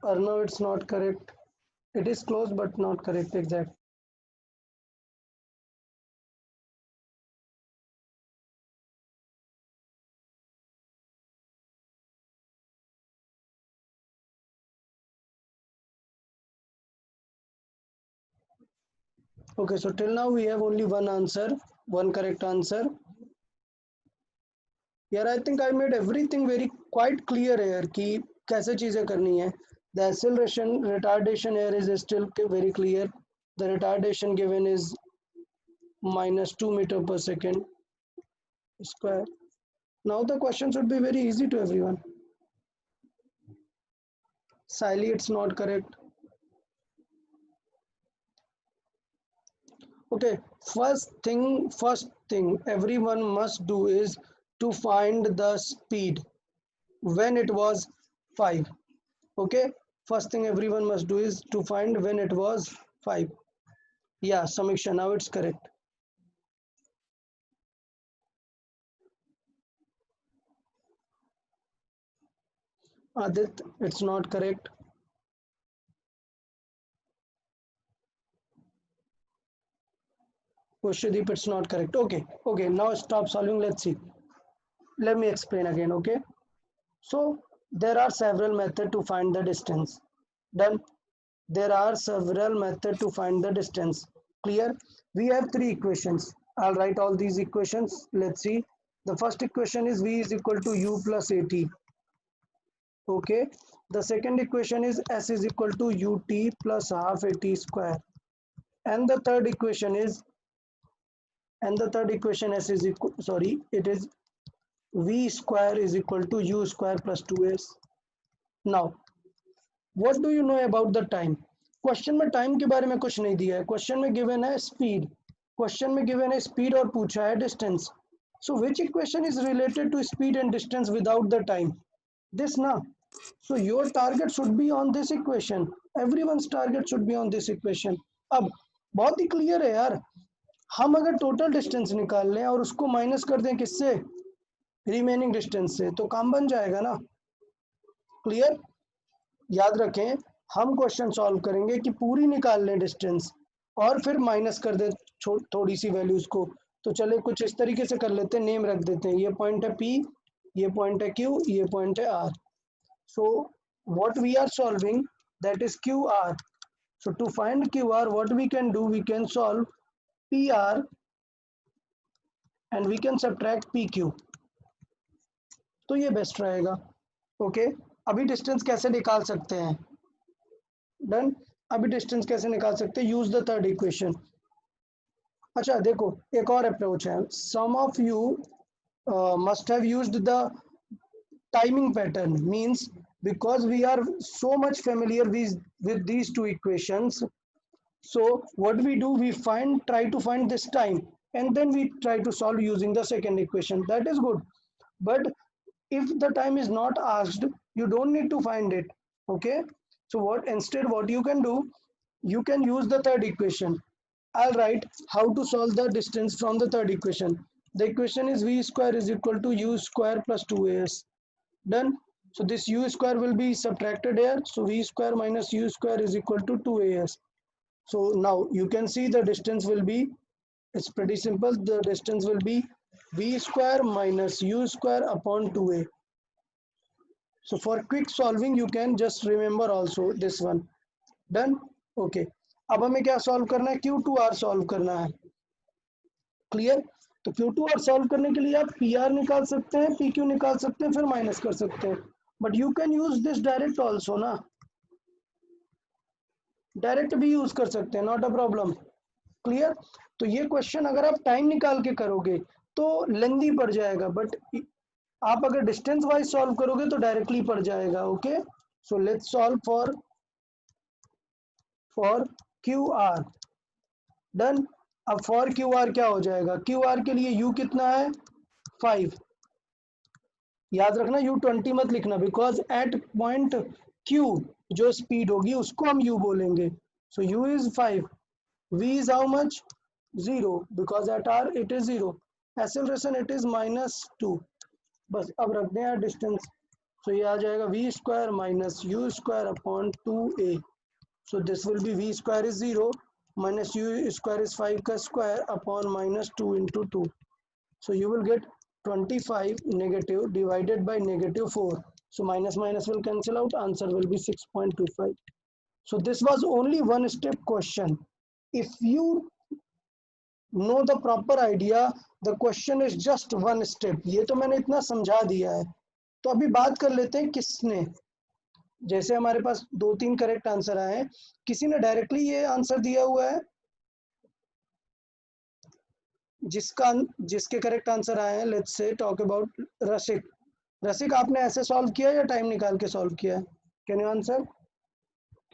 Arnav, it's not correct. It is close but not correct exact. Okay, so till now we have only one answer, one correct answer. यार I think I made everything very quite clear है यार कि कैसे चीज़ें करनी है. The acceleration retardation air is still very clear. The retardation given is -2 meter per second square. Now the question should be very easy to everyone. Sally, it's not correct. Okay, first thing everyone must do is to find the speed when it was 5. Okay, first thing everyone must do is to find when it was 5. Yeah, Samiksha, now it's correct. Adit, it's not correct. Pushdeep, it's not correct. Okay, now stop solving. Let's see. Let me explain again. Okay, so there are several methods to find the distance. Done. There are several methods to find the distance. Clear? We have 3 equations. I'll write all these equations. Let's see. The first equation is v is equal to u plus at. Okay. The second equation is s is equal to ut plus half at square. And the third equation is s is equal, sorry, it is v square is equal to u square plus 2s. Now, what do you know about the time? Question में time के बारे में कुछ नहीं दिया है. Question में given है स्पीड. क्वेश्चन में गिवन है स्पीड और पूछा है distance. So which equation is related to speed and distance without the time? This ना. So your target should be on this equation. Everyone's target should be on this equation. अब बहुत ही clear है यार. हम अगर टोटल डिस्टेंस निकाल लें और उसको माइनस कर दें किससे? रिमेनिंग डिस्टेंस से, तो काम बन जाएगा ना. क्लियर? याद रखें, हम क्वेश्चन सॉल्व करेंगे कि पूरी निकाल लें डिस्टेंस और फिर माइनस कर दें थोड़ी सी वैल्यूज को. तो चले कुछ इस तरीके से कर लेते हैं, नेम रख देते हैं. ये पॉइंट है P, ये पॉइंट है Q, ये पॉइंट है R. So what we are solving, that is QR. So to find QR, what we can do, we can solve PR and we can subtract PQ. तो ये best रहेगा. Okay, अभी distance कैसे निकाल सकते हैं? डन. अभी डिस्टेंस कैसे निकाल सकते हैं? Use the third equation. अच्छा देखो, एक और अप्रोच है. Some of you must have used the timing pattern. Means because we are so much familiar with these two equations, so what we do, we try to find this time and then we try to solve using the second equation. That is good, but if the time is not asked, you don't need to find it. Okay, so what you can do, you can use the third equation. I'll write how to solve the distance from the third equation. The equation is v square is equal to u square plus 2as. Done. So this u square will be subtracted here, so v square minus u square is equal to 2as. So now you can see the distance will be, it's pretty simple, the distance will be v square minus u square upon 2a. So for quick solving you can just remember also this one. Done. Okay, अब हमें क्या solve करना है, Q2R solve करना है. Clear. तो Q2R solve करने के लिए आप PR निकाल सकते हैं, PQ निकाल सकते हैं, फिर माइनस कर सकते हैं. But you can use this direct also ना, डायरेक्ट भी यूज कर सकते हैं, नॉट अ प्रॉब्लम. क्लियर. तो ये क्वेश्चन अगर आप टाइम निकाल के करोगे तो लेंदी पड़ जाएगा, बट आप अगर डिस्टेंस वाइज सॉल्व करोगे तो डायरेक्टली पड़ जाएगा. Okay, so let's solve for QR. Done. अब फॉर QR क्या हो जाएगा, QR के लिए U कितना है 5. याद रखना U20 मत लिखना, बिकॉज एट पॉइंट Q जो स्पीड होगी उसको हम U बोलेंगे. सो U is 5, V is how much 0, because at R it is 0. Acceleration it is -2. बस अब रख दें यार डिस्टेंस. सो ये आ जाएगा v square minus u square upon 2a. So this will be v square is 0 minus u square is 5 का square upon -2 into 2. So you will get 25 negative divided by -4. So minus will cancel out, answer will be 6.25. So this was only one step question. If you know the proper idea, the question is just one step. ये तो मैंने इतना समझा दिया है. तो अभी बात कर लेते हैं किसने, जैसे हमारे पास 2-3 करेक्ट आंसर आए हैं, किसी ने डायरेक्टली ये आंसर दिया हुआ है, जिसके करेक्ट आंसर आए हैं. लेट्स से टॉक अबाउट रसिक. रसिक, आपने ऐसे सॉल्व किया या टाइम निकाल के सॉल्व किया है? Can you answer?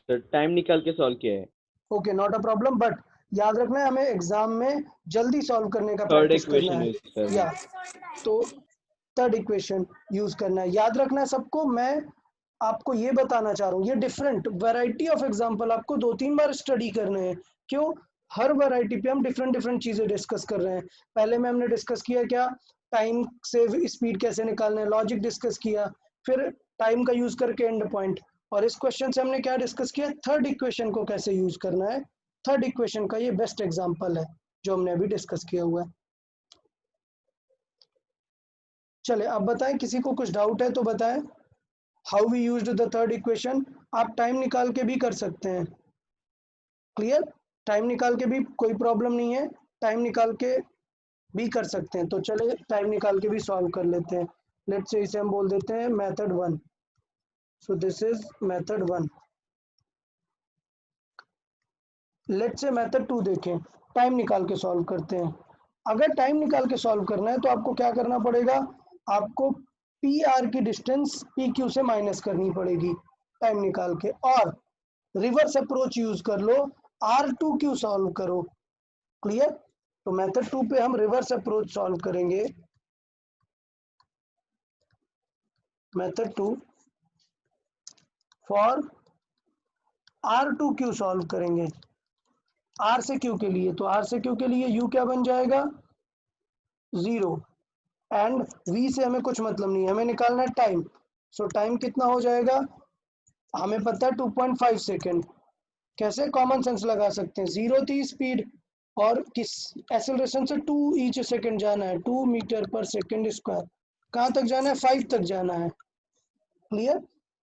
Sir time निकाल के सॉल्व किया है. Okay, not a problem, but याद रखना है हमें एग्जाम में जल्दी सॉल्व करने का थर्ड प्रैक्टिस करना है. इक्वेशन या तो थर्ड इक्वेशन यूज करना है, याद रखना है सबको. मैं आपको ये बताना चाह रहा हूँ, ये डिफरेंट वैरायटी ऑफ एग्जांपल आपको 2-3 बार स्टडी करने हैं. क्यों? हर वैरायटी पे हम डिफरेंट चीजें डिस्कस कर रहे हैं. पहले में हमने डिस्कस किया क्या, टाइम से स्पीड कैसे निकालना है, लॉजिक डिस्कस किया, फिर टाइम का यूज करके एंड पॉइंट, और इस क्वेश्चन से हमने क्या डिस्कस किया, थर्ड इक्वेशन को कैसे यूज करना है. थर्ड इक्वेशन का ये बेस्ट एग्जांपल है जो हमने अभी डिस्कस किया हुआ है. चले अब बताएं, किसी को कुछ डाउट है तो बताएं. How we used the third equation. आप टाइम निकाल के भी कर सकते हैं. क्लियर. टाइम निकाल के भी कोई प्रॉब्लम नहीं है, टाइम निकाल के भी कर सकते हैं. तो चले टाइम निकाल के भी सॉल्व कर लेते हैं. लेट्स से इसे हम बोल देते हैं method 1. So this is method 1. Let's say method 2 देखें, टाइम निकाल के सॉल्व करते हैं. अगर टाइम निकाल के सॉल्व करना है तो आपको क्या करना पड़ेगा, आपको PR की डिस्टेंस PQ से माइनस करनी पड़ेगी टाइम निकाल के, और रिवर्स अप्रोच यूज कर लो, R2Q सॉल्व करो. क्लियर. तो मेथड 2 पे हम रिवर्स अप्रोच सॉल्व करेंगे. मेथड 2 फॉर R2Q सॉल्व करेंगे, R से Q के लिए. तो R से Q के लिए U क्या बन जाएगा 0, एंड V से हमें कुछ मतलब नहीं है, हमें निकालना है टाइम. सो टाइम कितना हो जाएगा, हमें पता है 2.5 सेकेंड. कैसे, कॉमन सेंस लगा सकते हैं. 0 थी स्पीड और किस एक्सेलरेशन से 2 ईच सेकेंड जाना है, 2 मीटर पर सेकेंड स्क्वायर. कहाँ तक जाना है, 5 तक जाना है. क्लियर.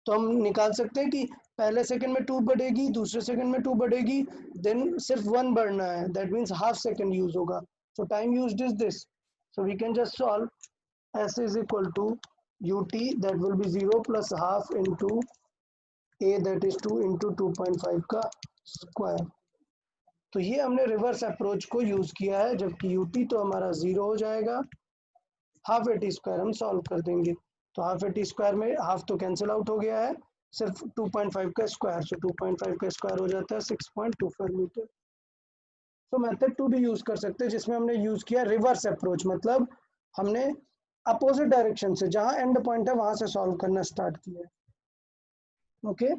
तो हम निकाल सकते हैं कि पहले सेकंड में 2 बढ़ेगी, दूसरे सेकंड में 2 बढ़ेगी, देन सिर्फ 1 बढ़ना है, that means half second use होगा. So time used is this. So we can just solve S is equal to UT, that will be 0 plus half into A, that is 2 into 2.5 का square. तो ये हमने reverse approach को use किया है, जबकि UT तो हमारा 0 हो जाएगा. हाफ AT स्क्वायर हम सॉल्व कर देंगे. तो हाफ AT स्क्वायर में हाफ तो कैंसिल आउट हो गया है, सिर्फ 2.5 का स्क्वायर. सो 2.5 का स्क्वायर हो जाता है 6.25 मीटर. तो मेथड 2 भी यूज कर सकते हैं, जिसमें हमने यूज किया रिवर्स अप्रोच, मतलब हमने अपोजिट डायरेक्शन से, जहां एंड पॉइंट है वहां से सॉल्व करना स्टार्ट किया. ओके,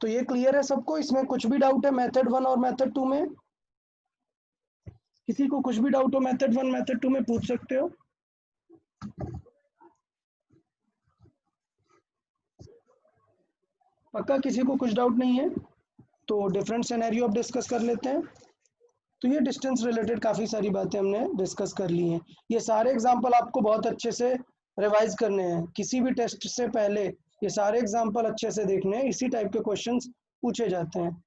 तो ये क्लियर है सबको? इसमें कुछ भी डाउट है मेथड 1 और मेथड 2 में? किसी को कुछ भी डाउट हो मेथड 1 मेथड 2 में पूछ सकते हो। पक्का किसी को कुछ डाउट नहीं है? तो डिफरेंट सिनेरियो अब डिस्कस कर लेते हैं। तो ये डिस्टेंस रिलेटेड काफ़ी सारी बातें हमने डिस्कस कर ली हैं। ये सारे एग्जाम्पल आपको बहुत अच्छे से रिवाइज करने हैं, किसी भी टेस्ट से पहले ये सारे एग्जाम्पल अच्छे से देखने हैं, इसी टाइप के क्वेश्चंस पूछे जाते हैं।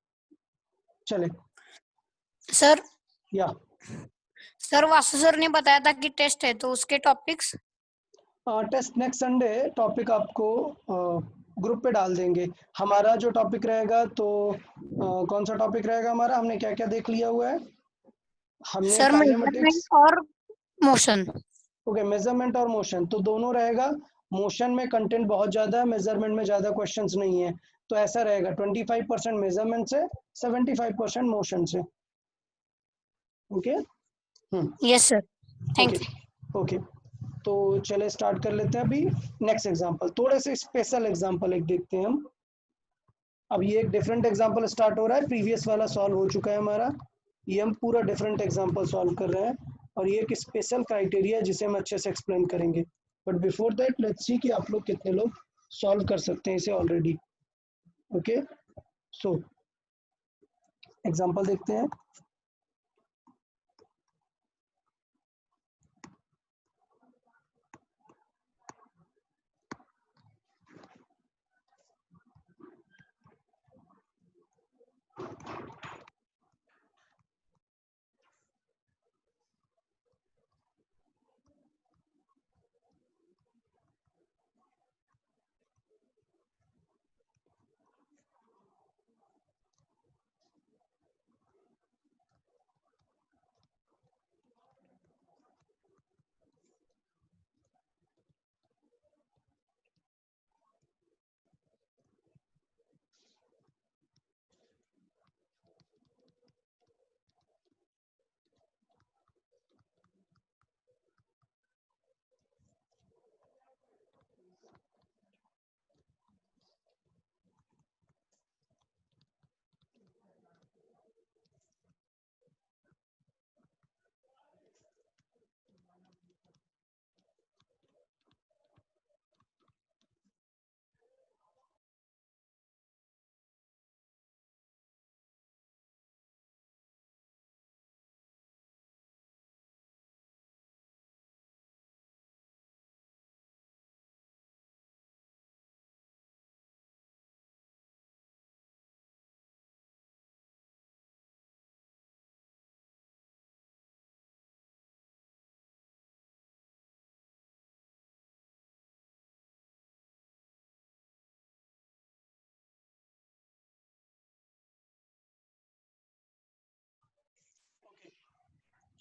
चले सर या सर वासु सर ने बताया था कि टेस्ट है, तो उसके topics test next Sunday topic आपको ग्रुप पे डाल देंगे। हमारा जो टॉपिक रहेगा तो कौन सा टॉपिक रहेगा हमारा? हमने क्या क्या देख लिया हुआ है? हमने सर काइनेमेटिक्स, मेजरमेंट और मोशन। ओके, मेजरमेंट और मोशन तो दोनों रहेगा। मोशन में कंटेंट बहुत ज़्यादा है, मेजरमेंट में ज़्यादा क्वेश्चंस नहीं है, तो ऐसा रहेगा 25% मेजरमेंट से, 75% मोशन से। Okay, yes sir, thank okay, you. Okay. तो चले स्टार्ट कर लेते हैं अभी। नेक्स्ट एग्जांपल, थोड़े से स्पेशल एग्जांपल एक देखते हैं हम। अब ये एक डिफरेंट एग्जांपल स्टार्ट हो रहा है, प्रीवियस वाला सॉल्व हो चुका है हमारा, ये हम पूरा डिफरेंट एग्जांपल सॉल्व कर रहे हैं और ये एक स्पेशल क्राइटेरिया है जिसे हम अच्छे से एक्सप्लेन करेंगे। But before that let's see कि आप लोग कितने लोग सॉल्व कर सकते हैं इसे ऑलरेडी। ओके, सो एग्जांपल देखते हैं।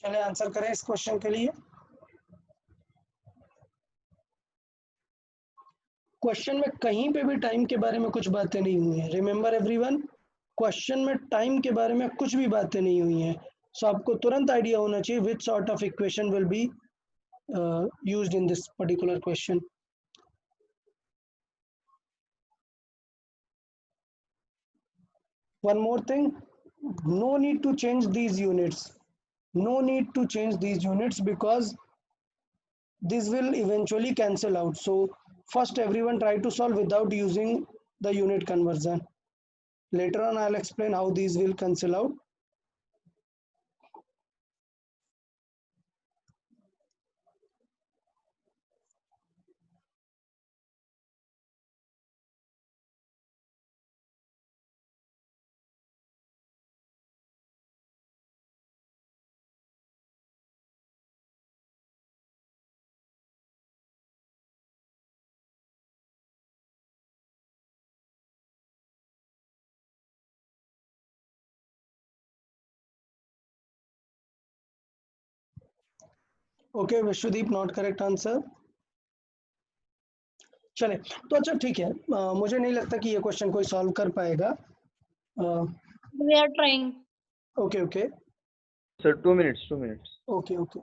चले आंसर करें इस क्वेश्चन के लिए। क्वेश्चन में कहीं पे भी टाइम के बारे में कुछ बातें नहीं हुई हैं। रिमेंबर एवरीवन, क्वेश्चन में टाइम के बारे में कुछ भी बातें नहीं हुई हैं। सो आपको तुरंत आइडिया होना चाहिए which sort of equation will be used in this particular question. One more thing, no need to change these units. No need to change these units because this will eventually cancel out. So first everyone try to solve without using the unit conversion. Later on I'll explain how these will cancel out. Okay, Vishwadeep not correct answer. चले तो अच्छा ठीक है, मुझे नहीं लगता कि ये क्वेश्चन कोई सॉल्व कर पाएगा। We are trying. Okay okay Sir, 2 minutes, 2 minutes. Okay okay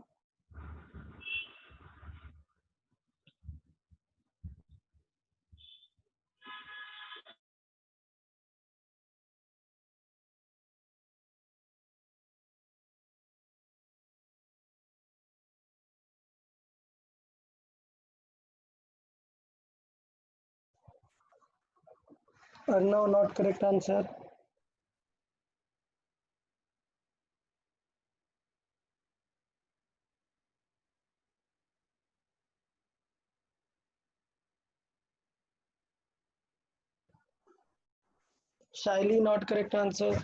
No, not correct answer. Shaili, not correct answer.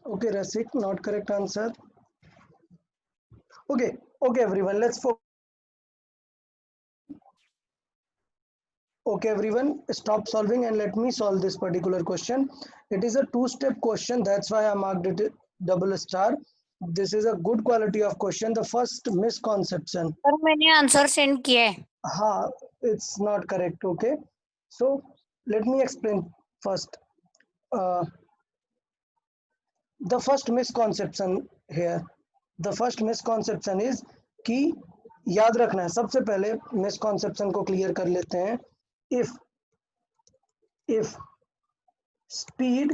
Okay, Rasik, not correct answer. Okay, everyone, let's focus. Okay, everyone, stop solving and let me solve this particular question. It is a two-step question, that's why I marked it double star. This is a good quality of question. The first misconception. Sir मैंने answer send किया है. Ha, it's not correct. Okay, so let me explain first. The first misconception here. The first misconception is कि याद रखना है, सबसे पहले misconception को क्लियर कर लेते हैं. If speed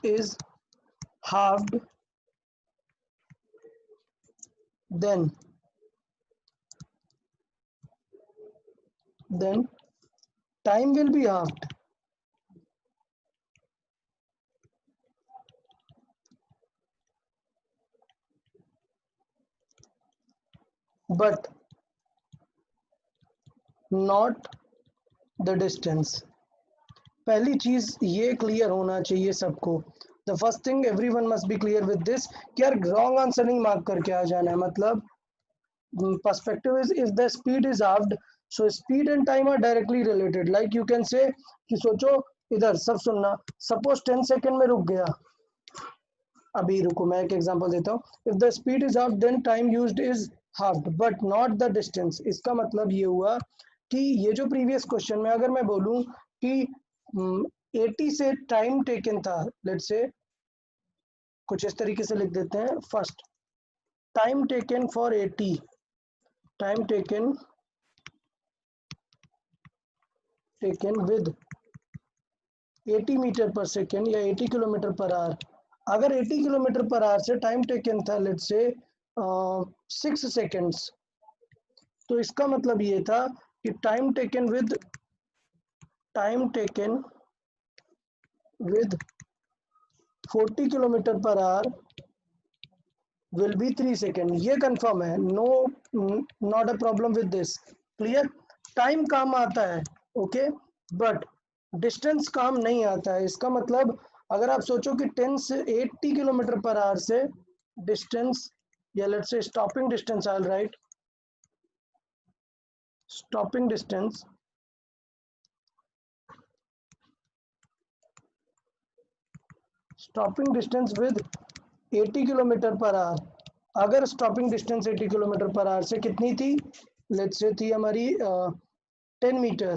is halved, then time will be halved. But not the distance. पहली चीज ये क्लियर होना चाहिए सबको. The first thing everyone must be clear with this कि यार रॉन्ग आंसर नहीं मार्क करके आ जाना है. मतलब perspective is if the speed is halved, so speed and time are directly related. Like you can say कि सोचो, इधर सब सुनना, सपोज 10 सेकेंड में रुक गया. अभी रुको, मैं एक एग्जांपल देता हूँ. If the speed is halved then time used is halved but not the distance. इसका मतलब ये हुआ कि ये जो प्रीवियस क्वेश्चन में अगर मैं बोलूं कि 80 से टाइम टेकन था, लेट्स से कुछ इस तरीके से लिख देते हैं. First time taken for 80, time taken with 80 metre per second या 80 किलोमीटर पर आवर. अगर 80 किलोमीटर पर आवर से टाइम टेकन था लेट्स से 6 सेकेंड्स, तो इसका मतलब ये था कि time taken with 40 kilometre per hour will be 3 second. ये कंफर्म है. No, not a problem with this. Clear. Time काम आता है, ओके, बट डिस्टेंस काम नहीं आता है. इसका मतलब अगर आप सोचो कि 10 से 80 किलोमीटर पर आवर से डिस्टेंस, या let's say stopping distance, I will write stopping distance with 80 kilometre per hour. अगर stopping distance 80 kilometre per hour से कितनी थी, लेट्स से थी हमारी 10 मीटर,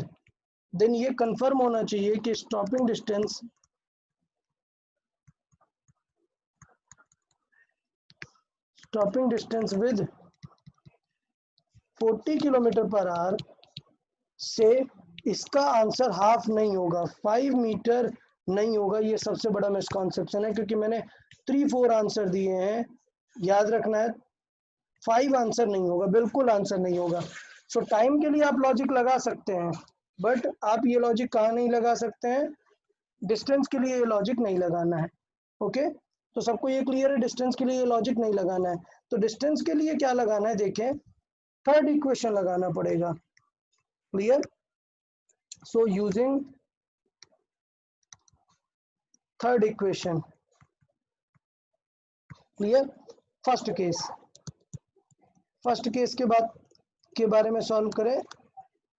देन ये कंफर्म होना चाहिए कि stopping distance with 40 kilometre per hour से इसका आंसर हाफ नहीं होगा, 5 मीटर नहीं होगा. ये सबसे बड़ा मिसकॉन्सेप्शन है, क्योंकि मैंने 3-4 आंसर दिए हैं. याद रखना है 5 आंसर नहीं होगा, बिल्कुल आंसर नहीं होगा. सो टाइम के लिए आप लॉजिक लगा सकते हैं, बट आप ये लॉजिक कहाँ नहीं लगा सकते हैं, डिस्टेंस के लिए ये लॉजिक नहीं लगाना है. ओके, तो सबको ये क्लियर है, डिस्टेंस के लिए ये लॉजिक नहीं लगाना है. तो डिस्टेंस के लिए क्या लगाना है, देखें, थर्ड इक्वेशन लगाना पड़ेगा. Clear. So using third equation. Clear. First case के बारे में सॉल्व करें.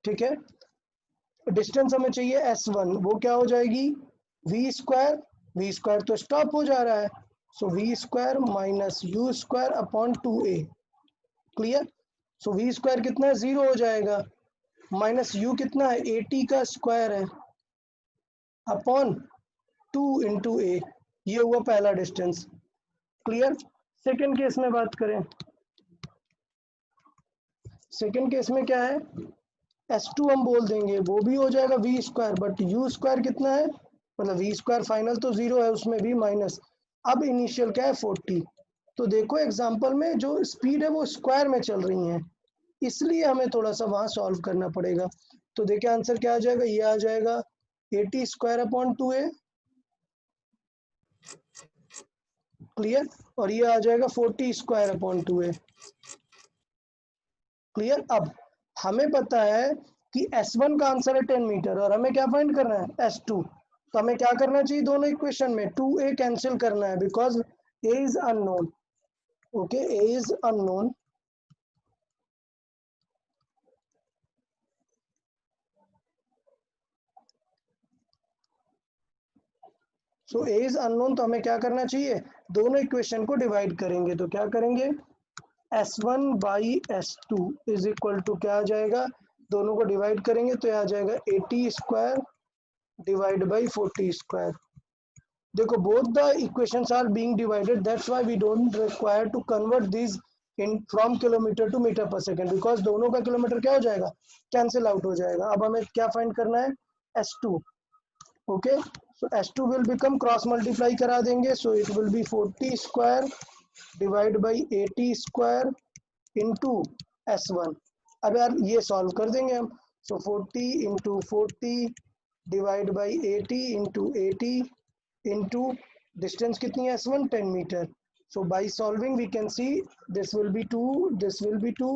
ठीक है, डिस्टेंस हमें चाहिए S1, वो क्या हो जाएगी, v स्क्वायर तो स्टॉप हो जा रहा है, so v square minus u square upon 2a. Clear. So v square कितना है, 0 हो जाएगा. माइनस यू कितना है 80 का स्क्वायर है अपॉन 2 इंटू ए, ये हुआ पहला डिस्टेंस। क्लियर। सेकेंड केस में बात करें, सेकेंड केस में क्या है, S2 हम बोल देंगे, वो भी हो जाएगा v square, but u square कितना है, मतलब वी स्क्वायर फाइनल तो 0 है, उसमें भी माइनस, अब इनिशियल क्या है 40। तो देखो एग्जांपल में जो स्पीड है वो स्क्वायर में चल रही है, इसलिए हमें थोड़ा सा वहां सॉल्व करना पड़ेगा। तो देखिए आंसर क्या आ जाएगा, ये आ जाएगा 80 स्क्वायर अपॉन 2a, क्लियर, और ये आ जाएगा 40 स्क्वायर अपॉन 2a, क्लियर। अब हमें पता है कि S1 का आंसर है 10 मीटर और हमें क्या फाइंड करना है S2, तो हमें क्या करना चाहिए दोनों इक्वेशन में 2a कैंसिल करना है because a is unknown. Okay, a is unknown, so a is unknown, तो हमें क्या करना चाहिए, दोनों इक्वेशन को डिवाइड करेंगे, तो क्या करेंगे S1 by S2 is equal to क्या आ जाएगा, दोनों को डिवाइड करेंगे तो यह आ जाएगा 80 स्क्वायर डिवाइड बाई 40 स्क्वायर। देखो both the equations are being divided, that's why we don't require to convert these in from kilometer to meter per second, because दोनों का किलोमीटर क्या हो जाएगा, कैंसिल आउट हो जाएगा। अब हमें क्या फाइंड करना है S2। Okay, so S2 will become cross multiply करा देंगे, सो it will B 40 square divide by 80 square into S1। अब यार ये सॉल्व कर देंगे हम, सो 40 into 40 divide by 80 into 80 into distance कितनी है S1 10 meter, so by solving we can see this will be 2, this will be 2,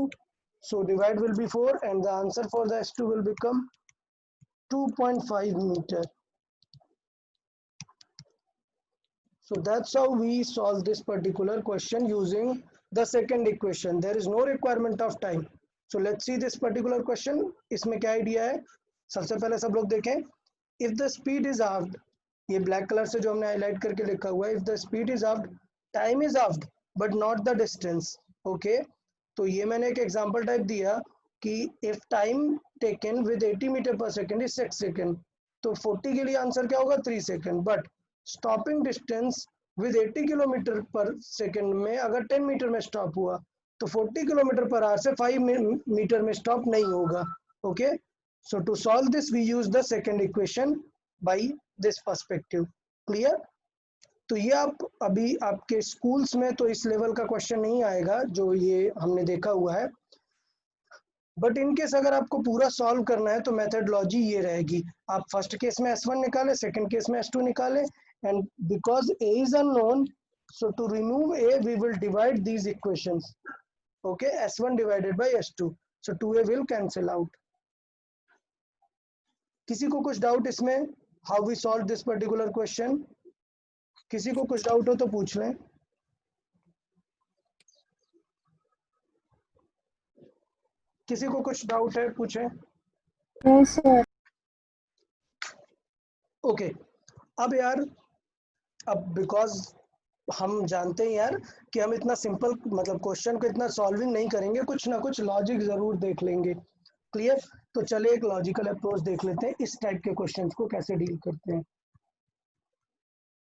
so divide will be 4 and the answer for the S2 will become 2.5 meter. So that's how we solve this particular question using the second equation. There is no requirement of time. So let's see this particular question. इसमें क्या idea है, सबसे पहले सब लोग देखें, if the speed is halved, ये black colour से जो हमने हाईलाइट करके लिखा हुआ है, if the speed is halved time is halved but not the distance. Okay, तो ये मैंने एक एग्जांपल टाइप दिया कि if time taken with 80 metre per second is 6 second, तो 40 के लिए आंसर क्या होगा 3 second, but stopping distance with 80 kilometre per second में अगर 10 मीटर में स्टॉप हुआ तो 40 किलोमीटर पर आवर से 5 मीटर में स्टॉप नहीं होगा। Okay, so to solve this we use the second equation by this perspective, clear. तो ये आप अभी आपके स्कूल्स में तो इस लेवल का क्वेश्चन नहीं आएगा जो ये हमने देखा हुआ है, बट इन केस अगर आपको पूरा सॉल्व करना है तो मेथडोलॉजी ये रहेगी, आप फर्स्ट केस में S1 निकाले, सेकंड केस में S2 निकाले, and because a is unknown so to remove a we will divide these equations. Okay, S1 divided by S2, so 2a will cancel out. किसी को कुछ डाउट इसमें, how we solve this particular question, किसी को कुछ doubt हो तो पूछ लें। किसी को कुछ डाउट है पूछें। Yes, sir. ओके, अब यार, अब बिकॉज हम जानते हैं यार कि हम इतना सिंपल मतलब क्वेश्चन को इतना सॉल्विंग नहीं करेंगे, कुछ ना कुछ लॉजिक जरूर देख लेंगे, क्लियर। तो चले एक लॉजिकल अप्रोच देख लेते हैं, इस टाइप के क्वेश्चंस को कैसे डील करते हैं।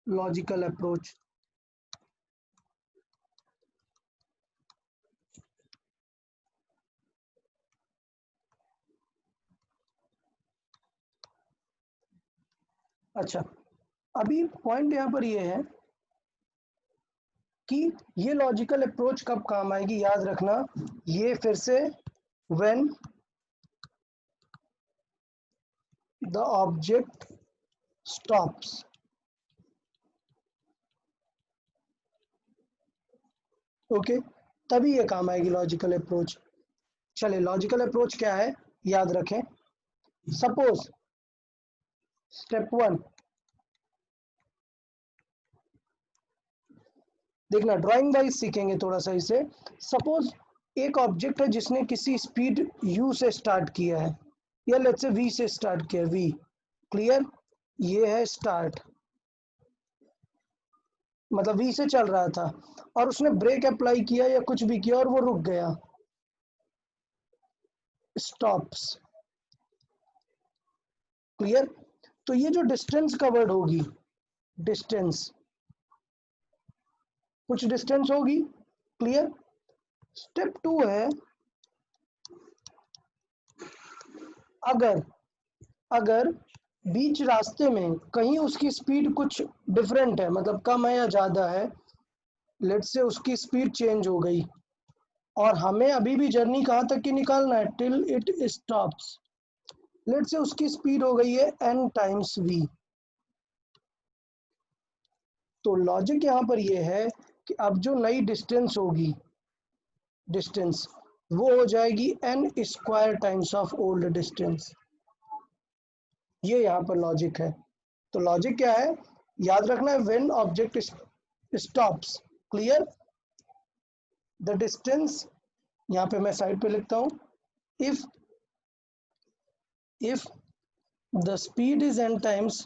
लॉजिकल अप्रोच, अच्छा अभी पॉइंट यहाँ पर ये है कि ये लॉजिकल अप्रोच कब काम आएगी, याद रखना, ये फिर से when the object stops. Okay, तभी ये काम आएगी लॉजिकल अप्रोच। चले लॉजिकल अप्रोच क्या है याद रखें, सपोज स्टेप 1, देखना ड्राइंग वाइज सीखेंगे थोड़ा सा इसे। सपोज एक ऑब्जेक्ट है जिसने किसी स्पीड u से स्टार्ट किया है, या लेट्स से v से स्टार्ट किया, v, क्लियर, ये है स्टार्ट, मतलब v से चल रहा था और उसने ब्रेक अप्लाई किया या कुछ भी किया और वो रुक गया, स्टॉप्स। क्लियर? तो ये जो डिस्टेंस कवर्ड होगी, डिस्टेंस, कुछ डिस्टेंस होगी, क्लियर? स्टेप 2 है, अगर बीच रास्ते में कहीं उसकी स्पीड कुछ डिफरेंट है, मतलब कम है या ज़्यादा है, लेट्स से उसकी स्पीड चेंज हो गई और हमें अभी भी जर्नी कहाँ तक की निकालना है, till it stops. Let's say उसकी स्पीड हो गई है n टाइम्स v। तो लॉजिक यहाँ पर ये है कि अब जो नई डिस्टेंस होगी, डिस्टेंस वो हो जाएगी n square times of old distance. ये यहाँ पर लॉजिक है। तो लॉजिक क्या है, याद रखना है, when object stops, clear, the distance, यहाँ पे मैं साइड पे लिखता हूँ, if the speed is n times,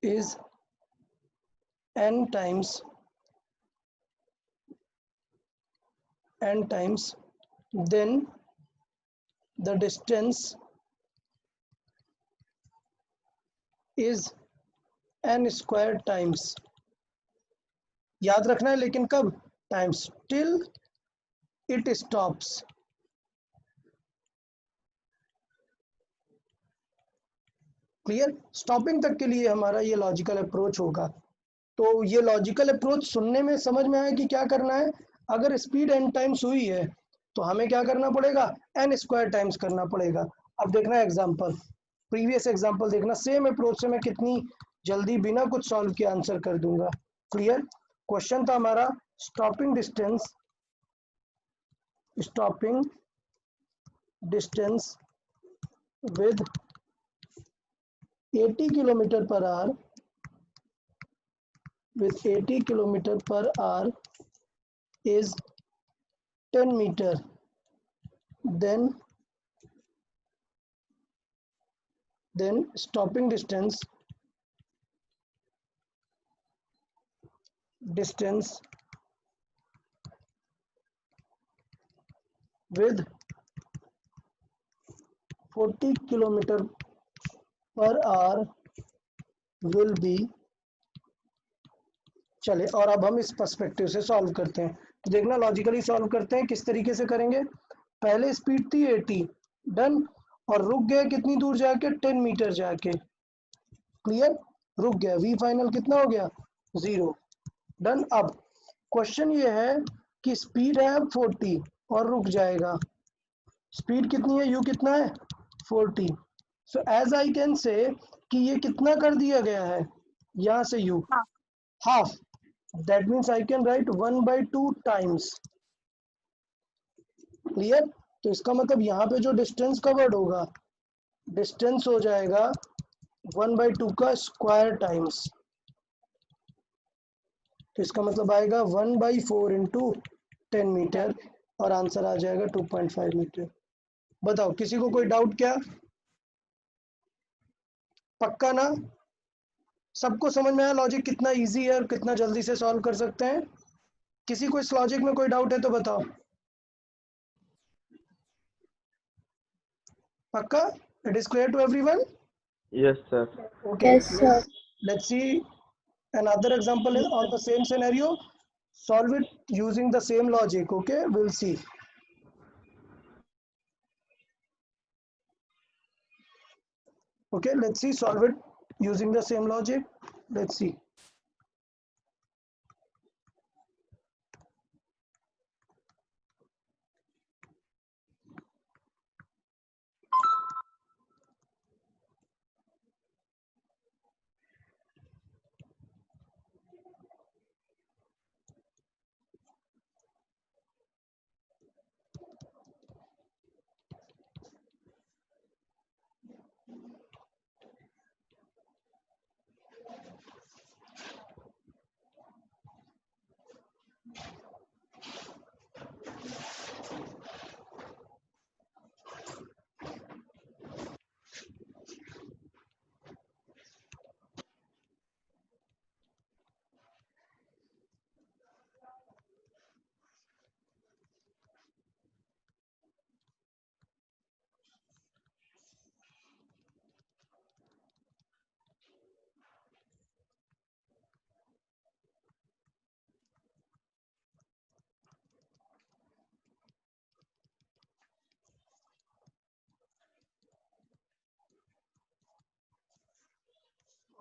is n times then the distance is n square times, याद रखना है, लेकिन कब, times, till it stops। Clear? Stopping तक के लिए हमारा ये लॉजिकल अप्रोच होगा। तो ये लॉजिकल अप्रोच सुनने में समझ में आया कि क्या करना है, अगर स्पीड n टाइम्स हुई है तो हमें क्या करना पड़ेगा, n स्क्वायर टाइम्स करना पड़ेगा। अब देखना एग्जांपल, प्रीवियस एग्जांपल देखना, सेम अप्रोच से मैं कितनी जल्दी बिना कुछ सॉल्व के आंसर कर दूंगा। क्लियर? क्वेश्चन था हमारा stopping distance with 80 kilometre per our, with 80 kilometer per hour is 10 meter, then stopping distance with 40 kilometer per hour will be, चले और अब हम इस पर्सपेक्टिव से सॉल्व करते हैं। तो देखना लॉजिकली सॉल्व करते हैं, किस तरीके से करेंगे। पहले स्पीड थी 80, डन, और रुक गए कितनी दूर जाके, 10 मीटर जाके, क्लियर, रुक गया, वी फाइनल कितना हो गया, 0, डन। अब क्वेश्चन ये है कि स्पीड है 40 और रुक जाएगा, स्पीड कितनी है, u कितना है, 40। So as I can say कि ये कितना कर दिया गया है, यहाँ से u half, that means I can write 1/2 times, clear. तो इसका मतलब यहाँ पे जो डिस्टेंस कवर्ड होगा, डिस्टेंस हो जाएगा 1/2 का स्क्वायर टाइम्स, तो इसका मतलब आएगा 1/4 इंटू 10 मीटर और आंसर आ जाएगा 2.5 मीटर। बताओ किसी को कोई डाउट क्या, पक्का ना, सबको समझ में आया लॉजिक कितना इजी है और कितना जल्दी से सॉल्व कर सकते हैं। किसी को इस लॉजिक में कोई डाउट है तो बताओ, पक्का, it is clear to everyone? Yes, sir. Okay, Yes, sir. let's see another example on the same scenario, solve it using the same logic. Okay, we'll see. Okay, let's see, solve it using the same logic. Let's see.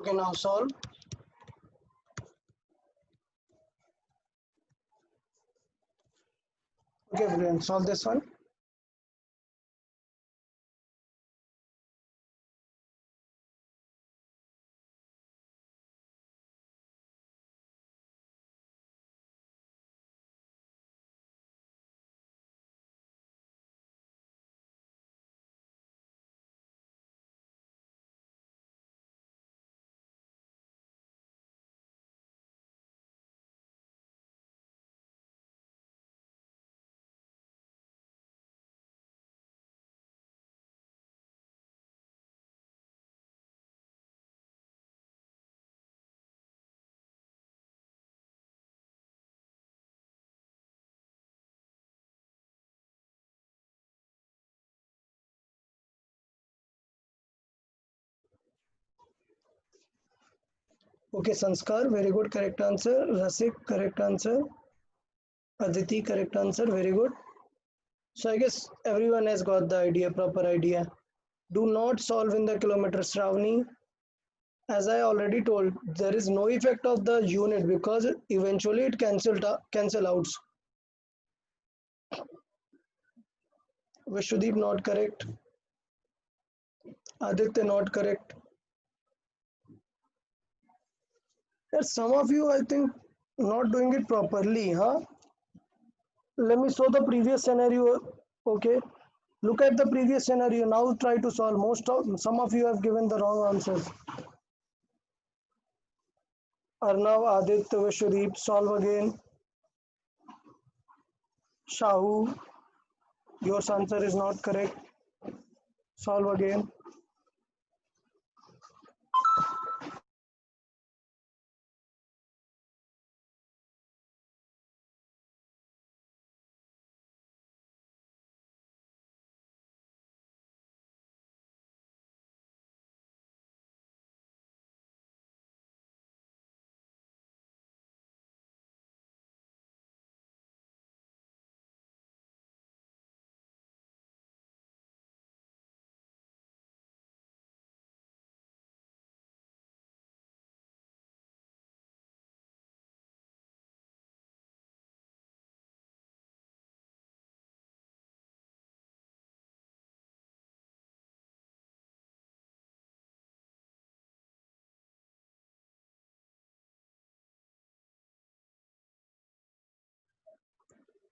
Okay, now solve. Okay, brilliant. Solve this one. Okay, Sanskar, very good, correct answer. Rasik, correct answer. Aditi, correct answer, very good. So I guess everyone has got the idea, proper idea. Do not solve in the kilometer, Shravani. As I already told, there is no effect of the unit because eventually it cancel out. Vishwadeep not correct. Aditya not correct. Yes, some of you I think not doing it properly, huh? Let me show the previous scenario. Okay, look at the previous scenario. Now try to solve. Some of you have given the wrong answers. Arnav, Aditya, Vishwadeep, solve again. Shahu, your answer is not correct. Solve again.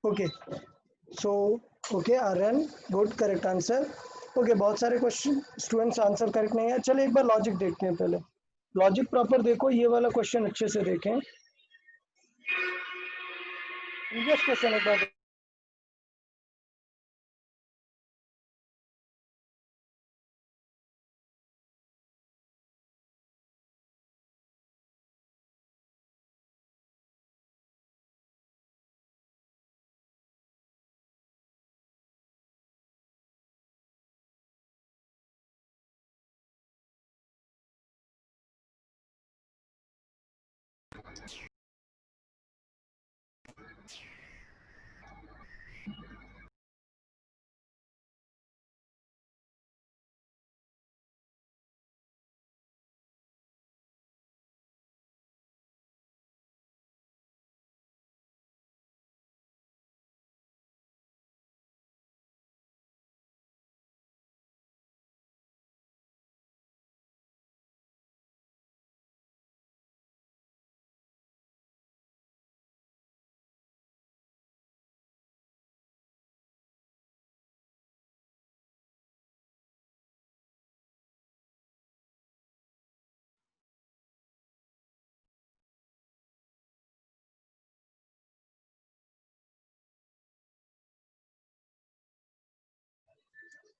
Okay, so okay, Aryan, good, correct answer. Okay, बहुत सारे question students answer correct नहीं है. चलिए एक बार logic देखते हैं. पहले logic proper देखो. ये वाला क्वेश्चन अच्छे से देखें. प्रीवियस क्वेश्चन एक बार.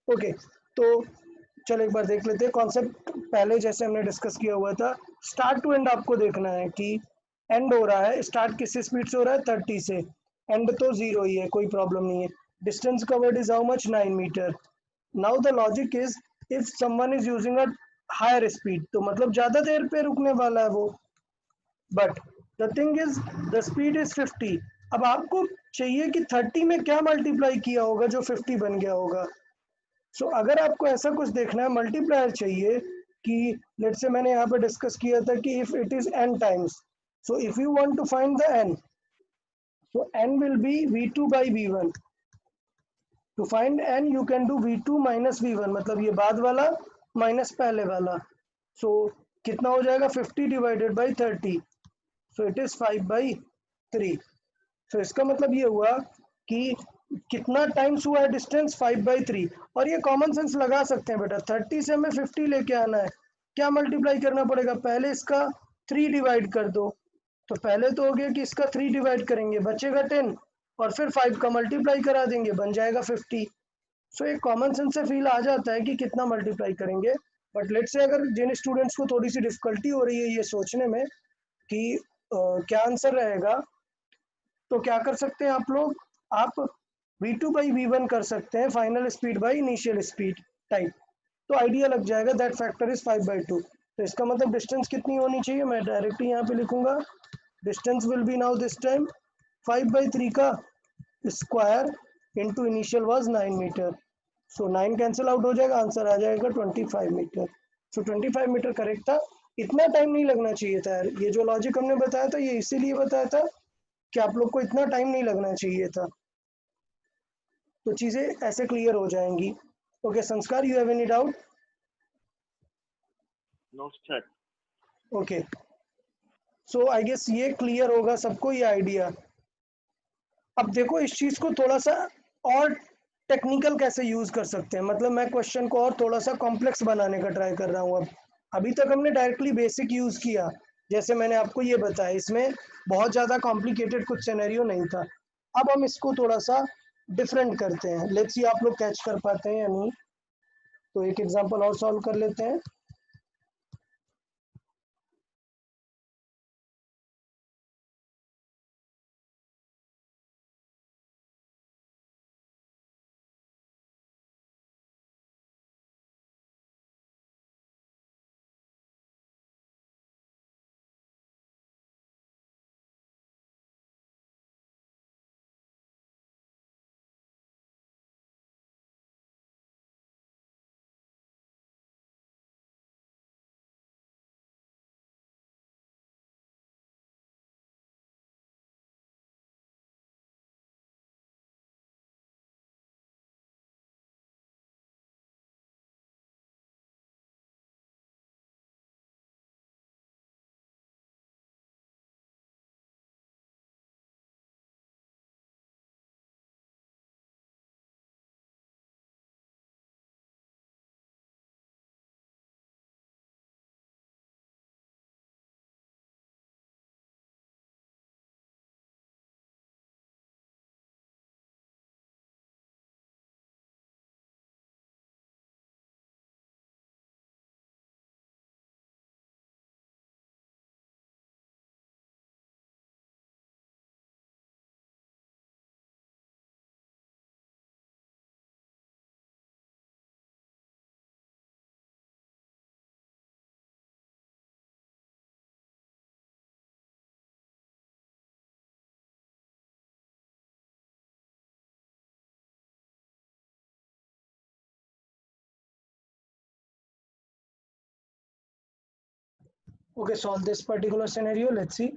ओके, तो चलो एक बार देख लेते हैं कॉन्सेप्ट. पहले जैसे हमने डिस्कस किया हुआ था, स्टार्ट टू एंड आपको देखना है कि एंड हो रहा है. स्टार्ट किस स्पीड से हो रहा है? 30 से. एंड तो 0 ही है, कोई प्रॉब्लम नहीं है. Distance covered is how much? 9 metre. Now the logic is if someone is using a higher speed, तो मतलब ज्यादा देर पे रुकने वाला है वो. But the thing is the speed is 50. अब आपको चाहिए कि 30 में क्या मल्टीप्लाई किया होगा जो 50 बन गया होगा. सो अगर आपको ऐसा कुछ देखना है, मल्टीप्लायर चाहिए, कि लेट्स से मैंने यहाँ पे डिस्कस किया था कि if it is n times, so if you want to find the n, so n will be v2 by v1. To find n you can do v2 minus v1, मतलब ये बाद वाला माइनस पहले वाला. So कितना हो जाएगा 50 divided by 30, so it is 5/3. so इसका मतलब ये हुआ कि कितना टाइम्स हुआ है डिस्टेंस 5/3. और ये कॉमन सेंस लगा सकते हैं बेटा, 30 से हमें 50 लेके आना है, क्या मल्टीप्लाई करना पड़ेगा, पहले इसका 3 डिवाइड कर दो. तो पहले तो हो गया कि इसका 3 डिवाइड करेंगे, बचेगा 10, और फिर 5 का मल्टीप्लाई करा देंगे, बन जाएगा 50. सो एक कॉमन सेंस से फील आ जाता है कि कितना मल्टीप्लाई करेंगे. बट लेट्स से अगर जिन स्टूडेंट्स को थोड़ी सी डिफिकल्टी हो रही है ये सोचने में कि क्या आंसर रहेगा, तो क्या कर सकते हैं आप लोग, आप v2 बाई v1 कर सकते हैं, final speed by initial speed type, तो आइडिया लग जाएगा. That factor is 5/2. तो इसका मतलब डिस्टेंस कितनी होनी चाहिए, मैं डायरेक्टली यहाँ पे लिखूंगा, distance will be now this time 5/3 का square into initial was 9 metre. So 9 cancel out हो जाएगा, आंसर आ जाएगा 25 मीटर. सो 25 मीटर करेक्ट था. इतना टाइम नहीं लगना चाहिए था यार, ये जो लॉजिक हमने बताया था ये इसीलिए बताया था कि आप लोग को इतना टाइम नहीं लगना चाहिए था, तो चीज़ें ऐसे क्लियर हो जाएंगी. Okay Sanskar, you have any doubt? No, sir. Okay, so I guess ये क्लियर होगा सबको ये आइडिया. अब देखो इस चीज़ को थोड़ा सा और टेक्निकल कैसे यूज़ कर सकते हैं, मतलब मैं क्वेश्चन को और थोड़ा सा कॉम्प्लेक्स बनाने का ट्राई कर रहा हूँ. अब अभी तक हमने डायरेक्टली बेसिक यूज़ किया, जैसे मैंने आपको ये बताया, इसमें बहुत ज़्यादा कॉम्प्लिकेटेड कुछ सिनेरियो नहीं था. अब हम इसको थोड़ा सा डिफरेंट करते हैं, लेट्स सी आप लोग कैच कर पाते हैं या नहीं. तो एक एग्जांपल और सॉल्व कर लेते हैं. Okay, solve this particular scenario, let's see.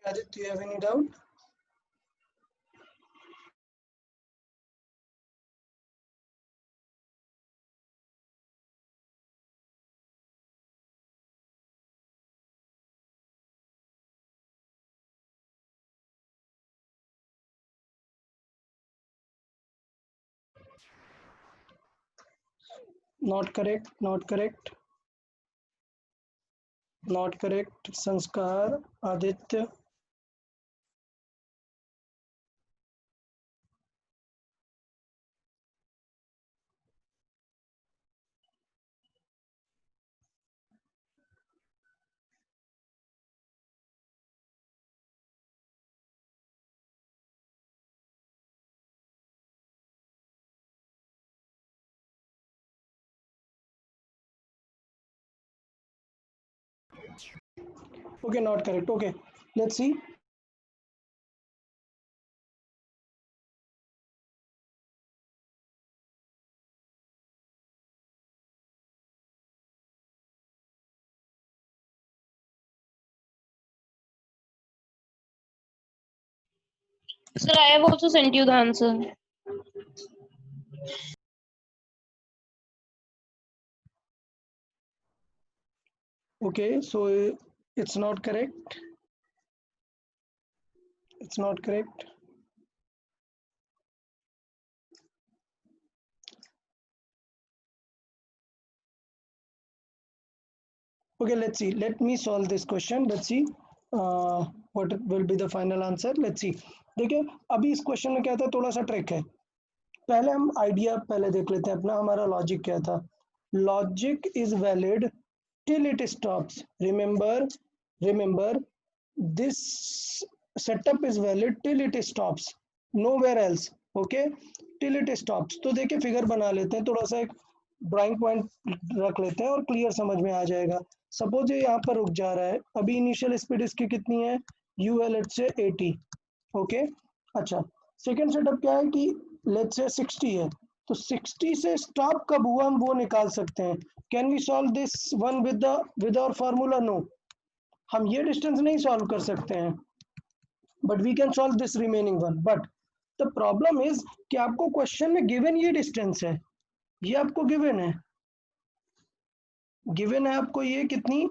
Adit, do you have any doubt? Not correct, not correct, not correct. Sanskar, Aditya. Okay, not correct. Okay, let's see. Sir, I have also sent you the answer. Okay, so it's not correct. It's not correct. Okay, let's see. Let me solve this question. Let's see what will be the final answer. Let's see. देखिए अभी इस question में क्या था, थोड़ा सा trick है. पहले हम आइडिया पहले देख लेते हैं अपना. हमारा लॉजिक क्या था? Logic is valid till it stops. Remember this setup is valid till it stops, nowhere else. Okay, till it stops. तो देखिए फिगर बना लेते हैं, थोड़ा सा एक ड्राइंग पॉइंट रख लेते हैं और क्लियर समझ में आ जाएगा. सपोज ये यहाँ पर रुक जा रहा है. अभी इनिशियल स्पीड इसकी कितनी है? UL let's say 80. ओके, अच्छा. सेकेंड सेटअप क्या है कि लेट्स से 60 है. तो 60 से स्टॉप कब हुआ हम वो निकाल सकते हैं. Can we solve this one with our formula? No, हम ये डिस्टेंस नहीं सॉल्व कर सकते हैं, but we can solve this remaining one. But the problem is कि आपको क्वेश्चन में गिवन ये डिस्टेंस है, ये आपको गिवन है आपको ये कितनी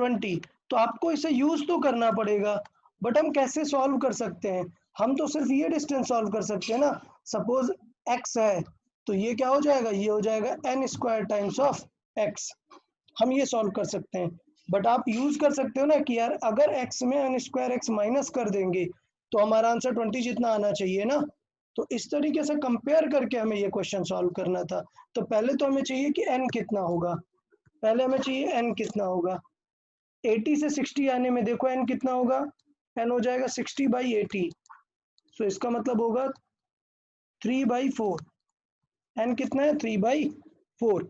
20. तो आपको इसे यूज तो करना पड़ेगा, बट हम कैसे सॉल्व कर सकते हैं? हम तो सिर्फ ये डिस्टेंस सॉल्व कर सकते हैं ना. सपोज x है तो ये क्या हो जाएगा? ये हो जाएगा n square times of x. हम ये सॉल्व कर सकते हैं, बट आप यूज कर सकते हो ना कि यार अगर x में n स्क्वायर x माइनस कर देंगे तो हमारा आंसर 20 जितना आना चाहिए ना. तो इस तरीके से कंपेयर करके हमें ये क्वेश्चन सॉल्व करना था. तो पहले तो हमें चाहिए कि n कितना होगा. पहले हमें चाहिए n कितना होगा. 80 से 60 आने में देखो n कितना होगा. n हो जाएगा 60/80. सो इसका मतलब होगा 3/4. n कितना है? 3/4.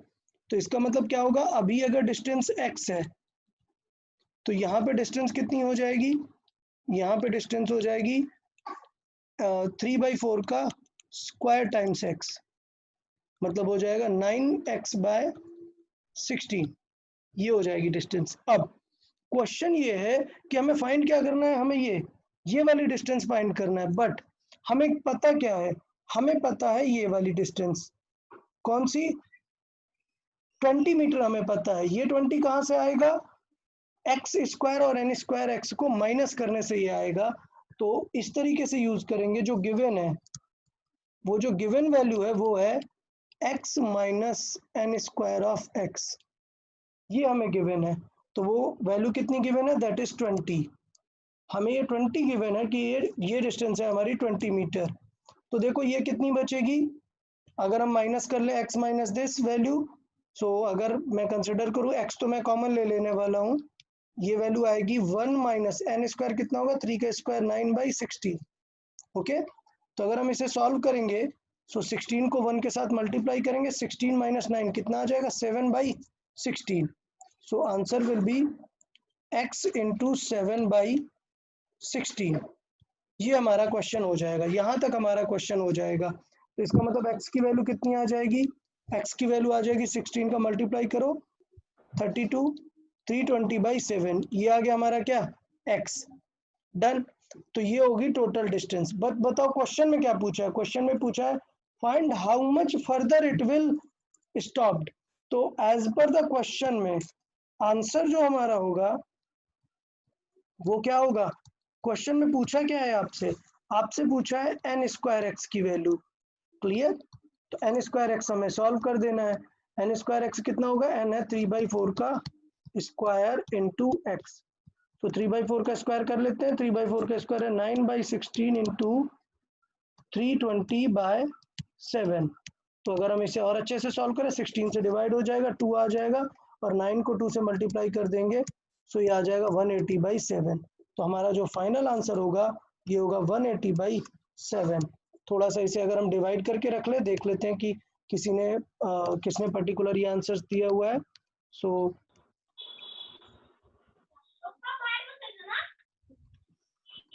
तो इसका मतलब क्या होगा? अभी अगर डिस्टेंस x है तो यहाँ पे डिस्टेंस कितनी हो जाएगी? यहाँ पे डिस्टेंस हो जाएगी 3/4 का स्क्वायर टाइम्स x, मतलब हो जाएगा 9x/16. ये हो जाएगी डिस्टेंस. अब क्वेश्चन ये है कि हमें फाइंड क्या करना है? हमें ये वाली डिस्टेंस फाइंड करना है. बट हमें पता क्या है? हमें पता है ये वाली डिस्टेंस कौन सी? 20 मीटर हमें पता है. ये 20 कहाँ से आएगा? एक्स स्क्वायर और n स्क्वायर x को माइनस करने से ये आएगा. तो इस तरीके से यूज करेंगे. जो गिवन है, वो जो गिवन वैल्यू है वो है x minus n square of x. ये हमें गिवन है. तो वो वैल्यू कितनी गिवन है? That is 20. हमें ये 20 गिवन है कि ये डिस्टेंस है हमारी 20 मीटर. तो देखो ये कितनी बचेगी अगर हम माइनस कर ले x माइनस दिस वैल्यू. सो अगर मैं कंसिडर करूँ x तो मैं कॉमन ले लेने वाला हूँ. ये वैल्यू आएगी 1 माइनस n स्क्वायर कितना होगा? 3 का स्क्वायर 9/16. ओके, तो अगर हम इसे सॉल्व करेंगे सो 16 को 1 के साथ मल्टीप्लाई करेंगे. 16 माइनस 9 कितना आ जाएगा? 7/16. So answer will be x into 7/16. ये हमारा क्वेश्चन हो जाएगा. यहाँ तक हमारा क्वेश्चन हो जाएगा. तो इसका मतलब x की वैल्यू कितनी आ जाएगी, x की वैल्यू आ जाएगी 16 का मल्टीप्लाई करो 32 320/7, ये आ गया हमारा क्या x। डन। तो ये होगी टोटल डिस्टेंस। बट बताओ क्वेश्चन में क्या पूछा है, क्वेश्चन में पूछा है find how much further it will stopped. तो एज पर द क्वेश्चन में आंसर जो हमारा होगा वो क्या होगा, क्वेश्चन में पूछा क्या है आपसे, आपसे पूछा है एन स्क्वायर एक्स की वैल्यू। क्लियर। तो एन स्क्वायर एक्स हमें सॉल्व कर देना है। एन स्क्वायर एक्स कितना होगा, एन है 3/4 का स्क्वायर इंटू एक्स। तो 3/4 का स्क्वायर कर लेते हैं, 3/4 का स्क्वायर है 9/16 इंटू 320/7। तो अगर हम इसे और अच्छे से सॉल्व करें 16 से डिवाइड हो जाएगा 2 आ जाएगा और 9 को 2 से मल्टीप्लाई कर देंगे सो ये आ जाएगा 180/7। तो हमारा जो फाइनल आंसर होगा ये होगा 180/7। थोड़ा सा इसे अगर हम डिवाइड करके रख ले, देख लेते हैं कि किसने पर्टिकुलर ये आंसर दिया हुआ है। सो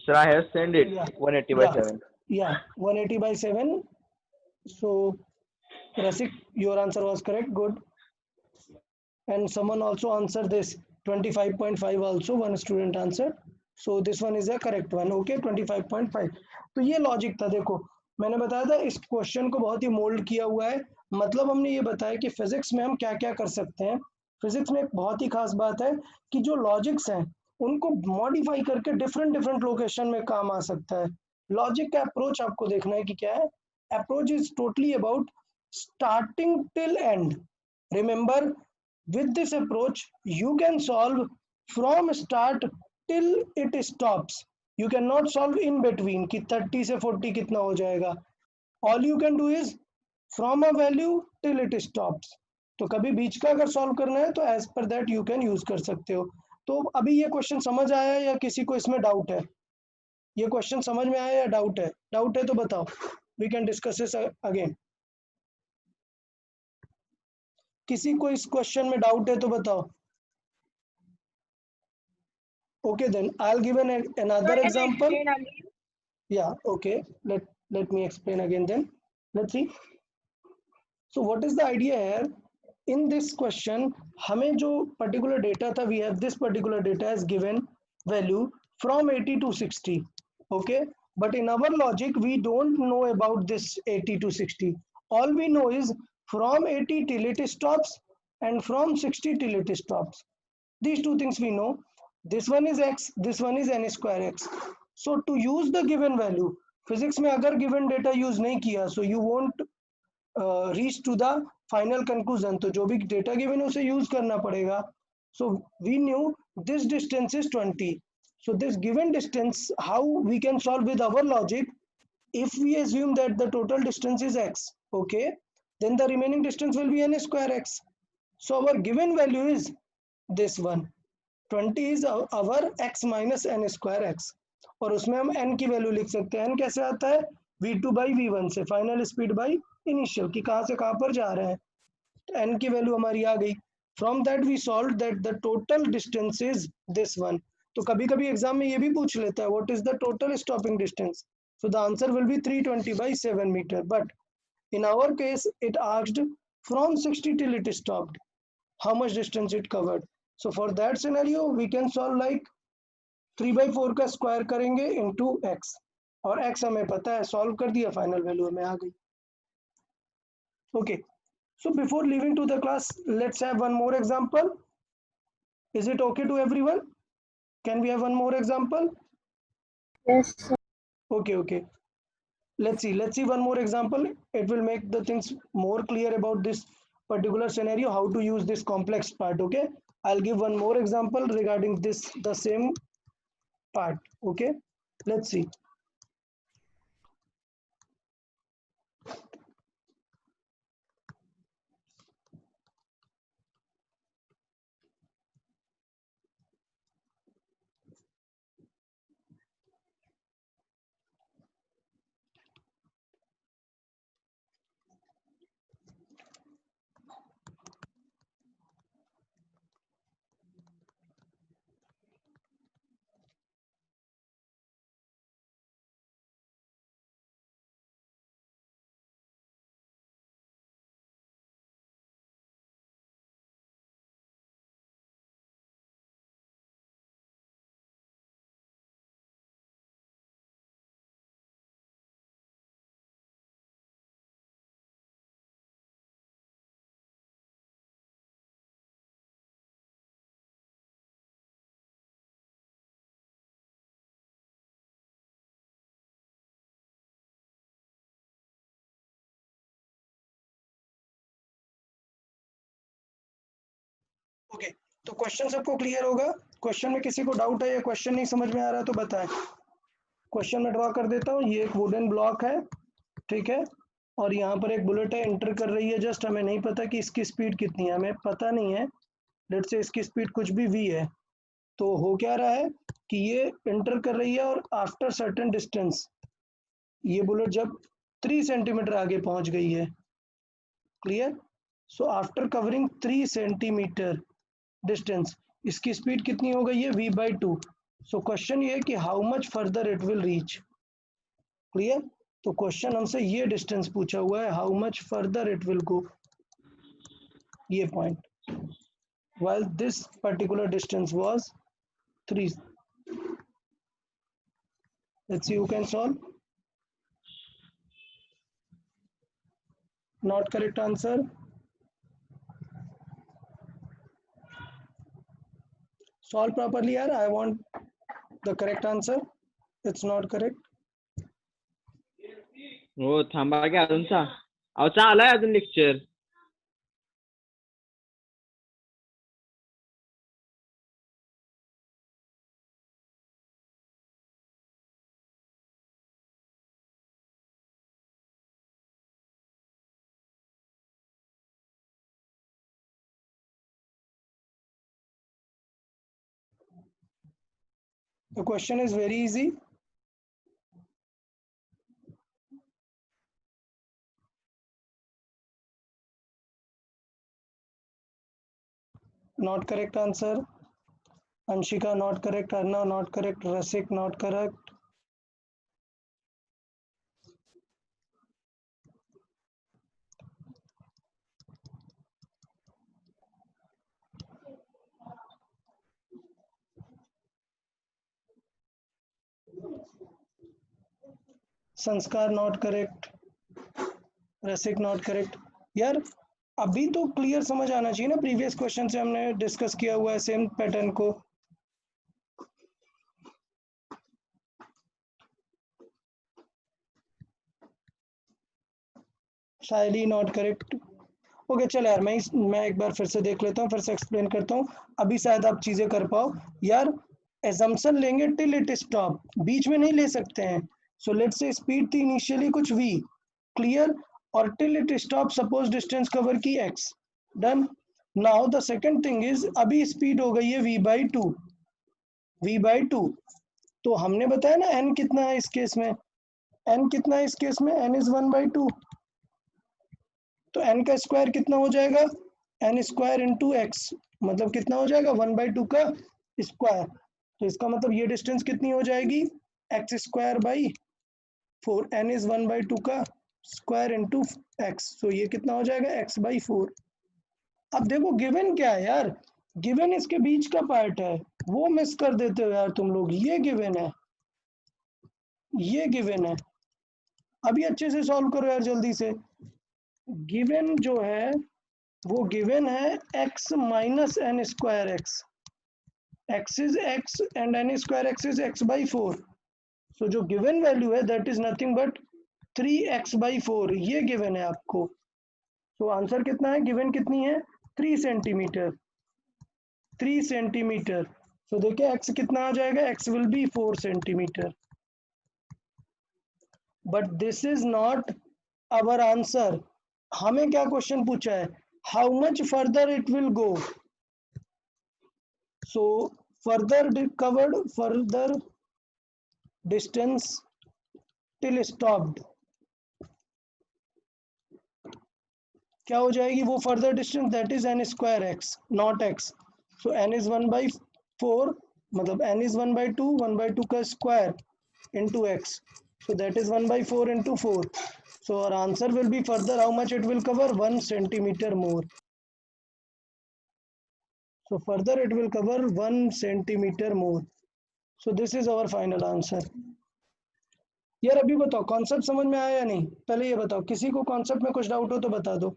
Sir, I have sent it. Yeah. 180/7. yeah 180/7. So Rasik, your answer was correct. Good. And someone also answered this 25.5 also, one student answered. So this one is a correct one. Okay, 25.5. तो ये logic था। देखो मैंने बताया था इस question को बहुत ही मोल्ड किया हुआ है। मतलब हमने ये बताया कि फिजिक्स में हम क्या क्या कर सकते हैं। फिजिक्स में एक बहुत ही खास बात है कि जो लॉजिक्स हैं उनको मॉडिफाई करके डिफरेंट डिफरेंट लोकेशन में काम आ सकता है। लॉजिक का अप्रोच आपको देखना है कि क्या है। Approach is totally about starting till and. Remember, with this approach you can solve from start till it stops. You cannot solve in between कि 30 से 40 कितना हो जाएगा। all you can do is from a value till it stops. तो कभी बीच का अगर solve करना है तो as per that you can use कर सकते हो। तो अभी ये क्वेश्चन समझ आया या किसी को इसमें डाउट है, ये क्वेश्चन समझ में आया या डाउट है, डाउट है तो बताओ, we can discuss this again. किसी को इस क्वेश्चन में डाउट है तो बताओ। Okay, then I'll give another example. Yeah, okay. Let me explain again then. Let's see. So what is the idea here? In this question, हमें जो particular data था, we have this particular data as given value from 80 to 60. Okay, but in our logic, we don't know about this 80 to 60. All we know is from 80 till it stops and from 60 till it stops. These two things we know. This one is x, this one is n square x. So to use the given value, physics में अगर given data use नहीं किया, so you won't reach to the final conclusion. तो जो भी data given है उसे use करना पड़ेगा. So we knew this distance is 20. So this given distance, how we can solve with our logic? If we assume that the total distance is x, okay, then the remaining distance will be n square x. So our given value is this one. 20 is our x minus n square x और उसमें हम n की value लिख सकते हैं। n कैसे आता है, v2/v1 से, फाइनल स्पीड बाई इनिशियल कि कहाँ से कहाँ पर जा रहे हैं। तो n की वैल्यू हमारी आ गई। From that we solve that the total distance is this one. तो कभी कभी एग्जाम में ये भी पूछ लेता है what is the total stopping distance. So the answer will be 320/7 metre, but in our case it asked from 60 till it stopped, how much distance it covered. So for that scenario we can solve like 3/4 का square करेंगे into x और x हमें पता है, solve कर दिया, final value हमें आ गई। Okay, so before leaving to the class let's have one more example. Is it okay to everyone? Can we have one more example? Yes, sir. Okay, let's see one more example. It will make the things more clear about this particular scenario, how to use this complex part. Okay, I'll give one more example regarding this, the same part. Okay, let's see. Okay, तो question सबको clear होगा? Question में किसी को doubt है या question नहीं समझ में आ रहा है तो बताएं। क्वेश्चन में ड्रॉ कर देता हूँ। ये एक वुडन ब्लॉक है, ठीक है, और यहाँ पर एक बुलेट है, एंटर कर रही है जस्ट। हमें नहीं पता कि इसकी स्पीड कितनी है, हमें पता नहीं है, लेट्स से इसकी स्पीड कुछ भी v है। तो हो क्या रहा है कि ये एंटर कर रही है और आफ्टर सर्टेन डिस्टेंस ये बुलेट जब 3 सेंटीमीटर आगे पहुंच गई है, clear. So after covering 3 centimetre distance इसकी स्पीड कितनी हो गई है, v/2। सो क्वेश्चन ये है कि how much further it will reach, clear. तो क्वेश्चन हमसे ये डिस्टेंस पूछा हुआ है, how much further it will गो, ये point, while this particular distance was 3. Let's see who can solve. Not correct answer. Solve properly yaar, I want the correct answer. It's not correct. हो थांबा की अजून अहो चालू आहे अजून lecture. The question is very easy. Not correct answer. Anshika not correct, Arnav not correct, Rasik not correct. संस्कार not correct, Rasik not correct. यार अभी तो क्लियर समझ आना चाहिए ना, प्रीवियस क्वेश्चन से हमने डिस्कस किया हुआ है सेम पैटर्न को। शायरी नॉट करेक्ट। ओके चल यार, मैं एक बार फिर से देख लेता हूँ, फिर से एक्सप्लेन करता हूँ, अभी शायद आप चीजें कर पाओ। यार एजम्पशन लेंगे टिल इट स्टॉप, बीच में नहीं ले सकते हैं। सो लेट्स से स्पीड थी इनिशियली कुछ v, क्लियर, और till it stop suppose distance cover की x, done. Now the second thing is अभी स्पीड हो गई है v/2, v/2। तो हमने बताया ना n कितना है इस केस में, n कितना है इस केस में, n इज 1/2। तो n का स्क्वायर कितना हो जाएगा, n स्क्वायर इंटू एक्स, मतलब कितना हो जाएगा 1/2 का स्क्वायर। तो इसका मतलब ये डिस्टेंस कितनी हो जाएगी, x square by 4, n is 1/2 का स्क्वायर इंटू एक्स, तो ये कितना हो जाएगा x/4। अब देखो गिवन क्या है यार, गिवन इसके बीच का पार्ट है, वो मिस कर देते हो यार तुम लोग। ये गिवन है, ये गिवन है। अभी अच्छे से सॉल्व करो यार जल्दी से। गिवन जो है वो गिवन है x minus n square x, x is x and n square x is x/4। So जो गिवन वैल्यू है that is nothing but 3x/4, ये गिवन है आपको। तो आंसर कितना है, गिवन कितनी है 3 सेंटीमीटर, 3 सेंटीमीटर। तो देखिए x कितना आ जाएगा, x will be 4 centimetre. But this is not our answer. हमें क्या क्वेश्चन पूछा है, how much further it will go. So further covered, further distance till stopped, क्या हो जाएगी वो further distance, that is n square x not x। So n is 1/4, मतलब n is 1/2, 1/2 का square into x, so that is 1/4 into 4. So our answer will be further, how much it will cover, 1 centimeter more. So further it will cover 1 centimeter more. So this is our final answer. यार अभी बताओ concept समझ में आया या नहीं, पहले ये बताओ, किसी को कॉन्सेप्ट में कुछ डाउट हो तो बता दो।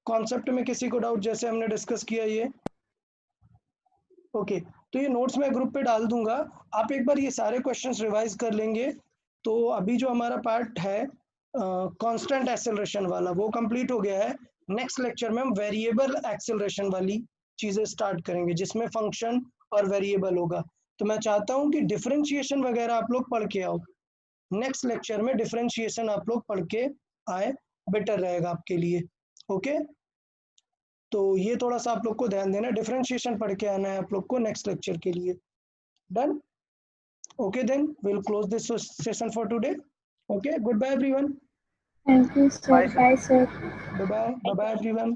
कॉन्सेप्ट में किसी को डाउट, जैसे हमने डिस्कस किया ये, ओके तो ये नोट्स मैं ग्रुप पे डाल दूंगा, आप एक बार ये सारे क्वेश्चंस रिवाइज कर लेंगे। तो अभी जो हमारा पार्ट है कांस्टेंट एक्सेलरेशन वाला वो कंप्लीट हो गया है। नेक्स्ट लेक्चर में हम वेरिएबल एक्सेलरेशन वाली चीजें स्टार्ट करेंगे जिसमें फंक्शन और वेरिएबल होगा। तो मैं चाहता हूं कि डिफरेंशिएशन वगैरह आप लोग पढ़ के आओ। नेक्स्ट लेक्चर में डिफरेंशिएशन आप लोग पढ़ के आए, बेटर रहेगा आपके लिए। ओके, तो ये थोड़ा सा आप लोग को ध्यान देना, डिफरेंशिएशन पढ़ के आना है आप लोग को नेक्स्ट लेक्चर के लिए। Done? Okay, then we'll close this session for today. Okay, goodbye everyone. Thank you, sir. Bye, sir. Bye bye everyone.